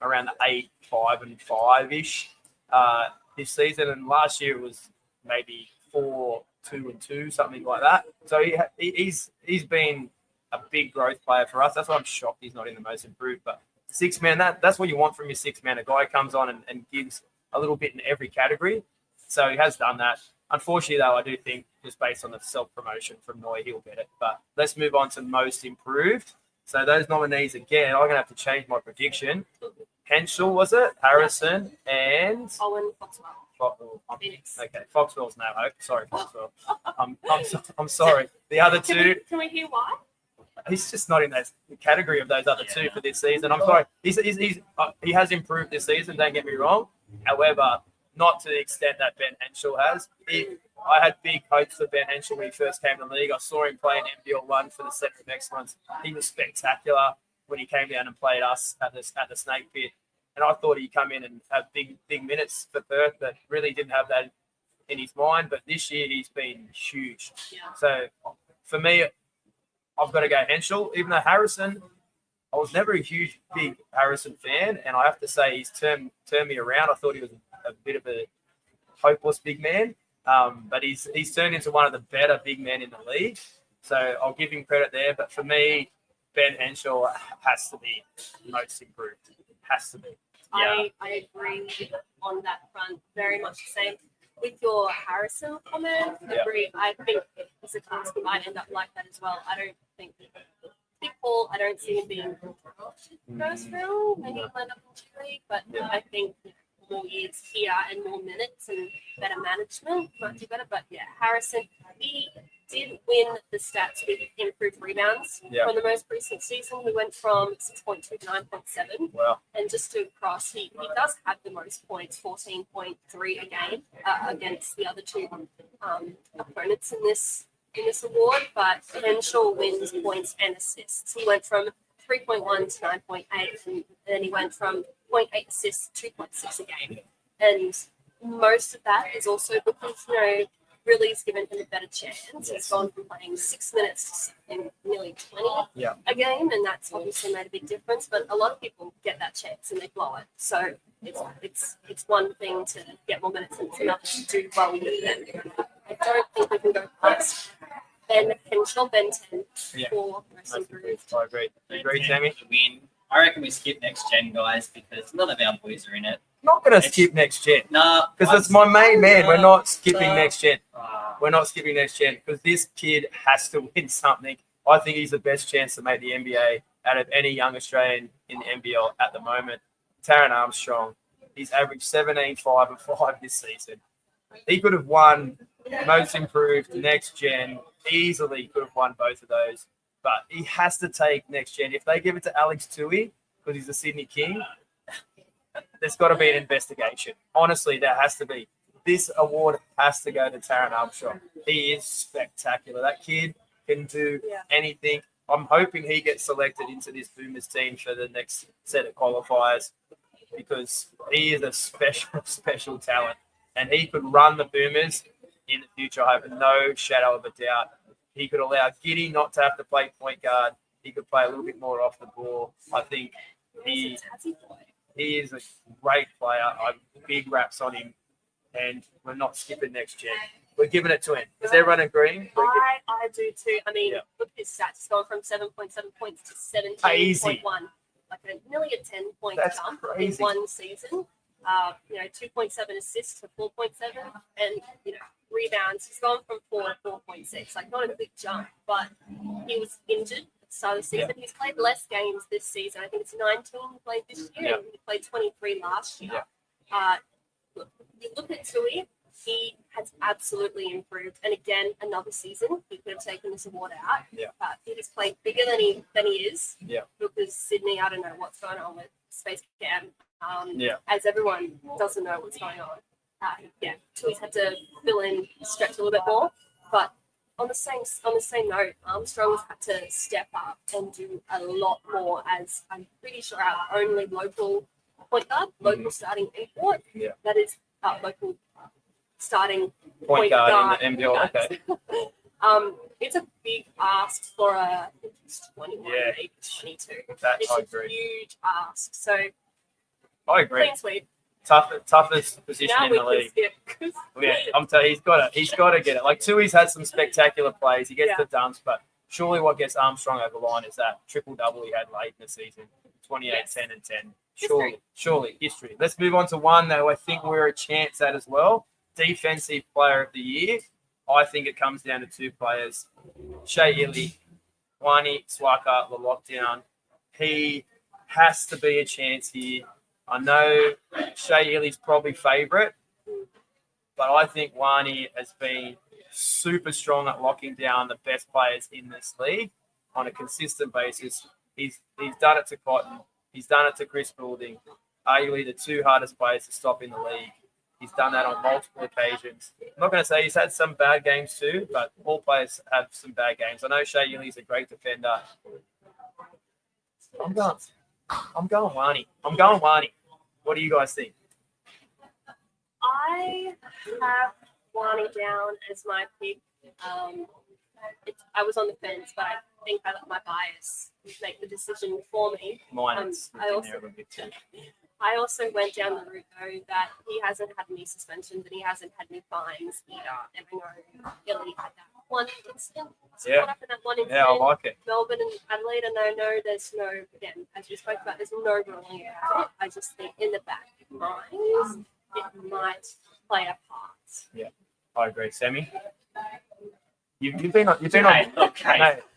around the 8, 5, and 5-ish this season. And last year it was maybe 4, 2, and 2, something like that. So he's been a big growth player for us. That's why I'm shocked he's not in the most improved. But 6-man, that's what you want from your 6-man. A guy comes on and gives a little bit in every category. So he has done that. Unfortunately, though, I do think just based on the self-promotion from Noy, he'll get it. But let's move on to most improved. So those nominees, again, I'm going to have to change my prediction. Henschel, was it? Harrison and... Owen, Foxwell. Phoenix. Okay, Foxwell's no hope. Sorry, Foxwell. I'm sorry. The other two... Can we hear why? He's just not in the category of those other two for this season. I'm sorry. He has improved this season, don't get me wrong. However, not to the extent that Ben Henschel has. I had big hopes for Ben Henschel when he first came to the league. I saw him play in NBL 1 for the Centre of Excellence. He was spectacular when he came down and played us at the Snake Pit. And I thought he'd come in and have big minutes for Perth, but really didn't have that in his mind. But this year, he's been huge. Yeah. So for me, I've got to go Henschel. Even though Harrison, I was never a big Harrison fan, and I have to say he's turned me around. I thought he was a bit of a hopeless big man, but he's turned into one of the better big men in the league. So I'll give him credit there. But for me, Ben Henschel has to be most improved. Has to be. Yeah. I agree on that front. Very much the same. With your Harrison comment, agree. I think as a class, we might end up like that as well. I don't think Big Paul, I don't see him being first round, maybe he'll end up in G-League, but I think more years here and more minutes and better management might do better. But yeah, Harrison, he did win the stats with improved rebounds from the most recent season. We went from 6.2 to 9.7. Wow. And just to cross, he does have the most points, 14.3 a game against the other two opponents in this award. But Henschel wins points and assists. He went from 3.1 to 9.8, and then he went from 0.8 assists to 2.6 a game. And most of that is also because, Really's given him a better chance. He's gone from playing 6 minutes to nearly 20 a game, and that's obviously made a big difference. But a lot of people get that chance and they blow it. So it's one thing to get more minutes and it's another to do well with them. I don't think we can go past Ben Henschel, Ben 10 for most improved. I agree. You agree, Tammy? Win. I reckon we skip next gen, guys, because none of our boys are in it. Not going to skip next gen. No. Because it's my main man. We're not skipping next gen. We're not skipping next gen because this kid has to win something. I think he's the best chance to make the NBA out of any young Australian in the NBL at the moment. Taron Armstrong, he's averaged 17, 5, and 5 this season. He could have won most improved next gen. Easily could have won both of those. But he has to take next gen. If they give it to Alex Tui, because he's a Sydney King, there's got to be an investigation. Honestly, there has to be. This award has to go to Taron Armstrong. He is spectacular. That kid can do anything I'm hoping he gets selected into this Boomers team for the next set of qualifiers because he is a special talent and he could run the Boomers in the future. I have no shadow of a doubt. He could allow Giddy not to have to play point guard. He could play a little bit more off the ball. I think he is a great player. I have big raps on him, and we're not skipping next gen. We're giving it to him. Is everyone agreeing? I do too. I mean, Yeah. look at his stats. It's gone from 7.7 points to 17.1. Like nearly a 10-point That's jump crazy. in one season. 2.7 assists to 4.7, and rebounds. He's gone from 4 to 4.6. Like not a big jump, but he was injured at the start of the season. He's played less games this season. I think it's 19 he played this year, and he played 23 last year. You look at Tui. He has absolutely improved, and again, another season he could have taken this award out. He has played bigger than he is. Because Sydney, I don't know what's going on with Space Camp. As everyone doesn't know what's going on. Tui's had to fill in, stretch a little bit more. But on the same note, Armstrong's had to step up and do a lot more. As I'm pretty sure our only local point guard, local starting import, that is local starting Point guard in the NBL. Okay. It's a big ask for I think he's 21, maybe 22. It's I a agree. huge ask. So I agree. clean sweep. Toughest position Now in we the can league. skip. I'm telling you, he's got to get it. Like Tui's had some spectacular plays. He gets the dunks, but surely what gets Armstrong over the line is that triple double he had late in the season, 28, 10, and 10. Surely history. Let's move on to one that I think we're a chance at as well. Defensive Player of the Year. I think it comes down to two players, Shea Illy, Wani Swaka, the lockdown. He has to be a chance here. I know Shea Illy's probably favourite, but I think Wani has been super strong at locking down the best players in this league on a consistent basis. He's done it to Cotton. He's done it to Chris Goulding, arguably the two hardest players to stop in the league. He's done that on multiple occasions. I'm not going to say he's had some bad games too, but all players have some bad games. I know Shea Illy's a great defender. I'm going Wani. What do you guys think? I have Wani down as my pick. I was on the fence, but I think I let my bias make the decision for me. I also went down the route, though, that he hasn't had any suspensions and he hasn't had any fines either. And I know Illy had that one incident. Caught up in that one incident. I like it. Melbourne and Adelaide, and I know there's no, again, as we spoke about, there's no ruling about it. I just think in the back of mind, it might play a part. Yeah, I agree. Sammy? You've been on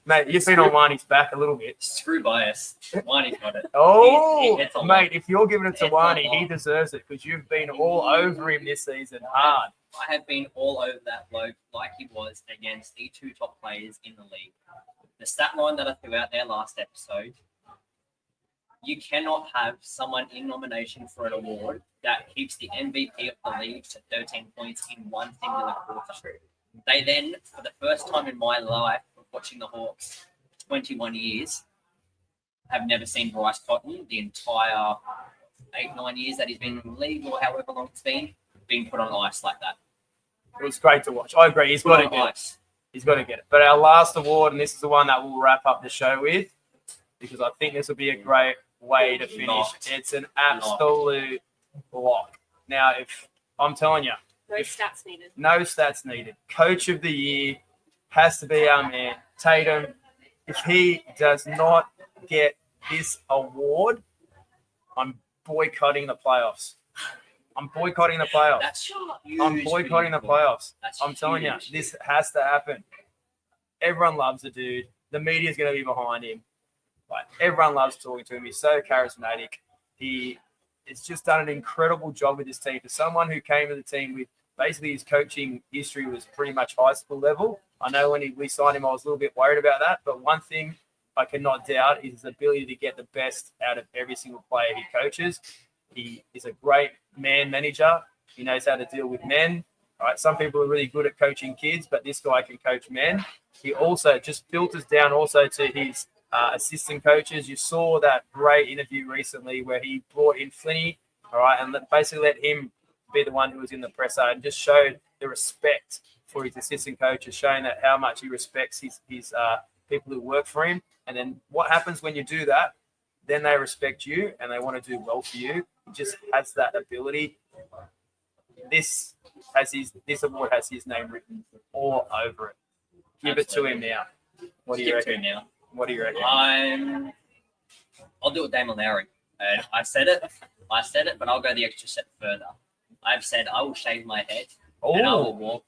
mate, you've been on Wani's back a little bit. Screw bias. Wani's got it. Oh, It's a mate, if you're giving it to It's a Wani, lot. he deserves it because you've been all over him this season hard. I have been all over that bloke like he was against the two top players in the league. The stat line that I threw out there last episode, you cannot have someone in nomination for an award that keeps the MVP of the league to 13 points in one singular quarter. They then, for the first time in my life of watching the Hawks, 21 years, have never seen Bryce Cotton the entire 8-9 years that he's been in the league or however long it's been, being put on ice like that. It was great to watch. I agree. He's got to get it. He's got to get it. But our last award, and this is the one that we'll wrap up the show with, because I think this will be a great way to finish. It's an absolute block. Now, if I'm telling you, No stats needed. Coach of the Year has to be our man, Tatum. If he does not get this award, I'm boycotting the playoffs. I'm boycotting the playoffs. I'm telling you, this has to happen. Everyone loves the dude. The media's going to be behind him. Like, everyone loves talking to him. He's so charismatic. He has just done an incredible job with this team. For someone who came to the team with basically his coaching history was pretty much high school level. I know when we signed him, I was a little bit worried about that. But one thing I cannot doubt is his ability to get the best out of every single player he coaches. He is a great man manager. He knows how to deal with men. All right, some people are really good at coaching kids, but this guy can coach men. He also just filters down also to his assistant coaches. You saw that great interview recently where he brought in Flinny, all right, and basically let him be the one who was in the presser and just showed the respect for his assistant coaches, showing that how much he respects his people who work for him. And then what happens when you do that? Then they respect you and they want to do well for you. He just has that ability. This award has his name written all over it. Give it to him now. What do you reckon? Now. What do you reckon? I'll do it, Damon Lowry. And I said it, but I'll go the extra step further. I've said I will shave my head and I will walk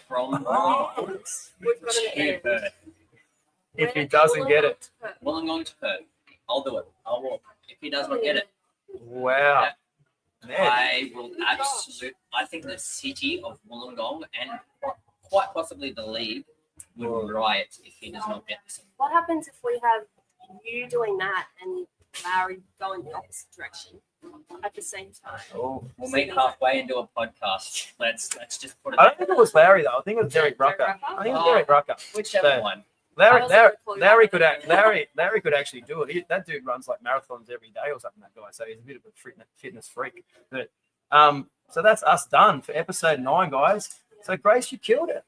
from We've got an to end. Perth. If he doesn't get it. Wollongong to Perth. I'll do it. I'll walk. If he does not get it, Wow. Man. I will I think the city of Wollongong and quite possibly the league will riot if he does not get this. What happens if we have you doing that and Larry going the opposite direction at the same time? Oh. We'll meet halfway and do a podcast. Let's just put it. I don't think it was Larry though. I think it was Derek Rucker. I think it was Derek Rucker. Whichever So- one. Larry could actually do it. That dude runs like marathons every day or something. That guy, so he's a bit of a fitness freak. But so that's us done for episode 9, guys. So Grace, you killed it.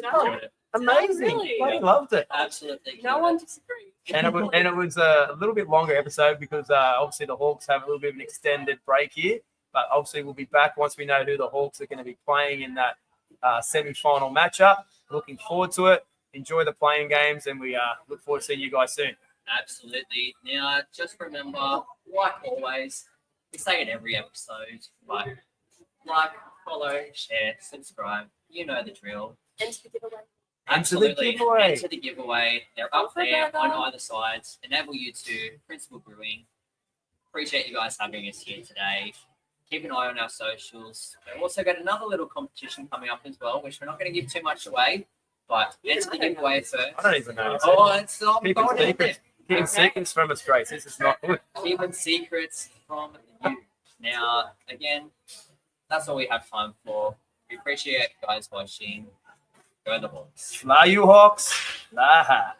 No, Amazing. Really? Bloody loved it. Absolutely. no one disagrees. And it was a little bit longer episode because obviously the Hawks have a little bit of an extended break here. But obviously we'll be back once we know who the Hawks are going to be playing in that semi-final matchup. Looking forward to it. Enjoy the playing games, and we look forward to seeing you guys soon. Absolutely. Now, just remember, like always, we say it every episode, but like, follow, share, subscribe. You know the drill. Enter the giveaway. Absolutely. giveaway. Enter the giveaway. They're up there on either sides. Enable you to Principal Brewing. Appreciate you guys having us here today. Keep an eye on our socials. We've also got another little competition coming up as well, which we're not going to give too much away. But enter the giveaway first. I don't even know. It's not Keeping secrets. Keeping secrets from us, Grace. This is not good. Keeping secrets from you. Now, again, that's all we have time for. We appreciate you guys watching. Go the Hawks. Fly you Hawks. Fly high.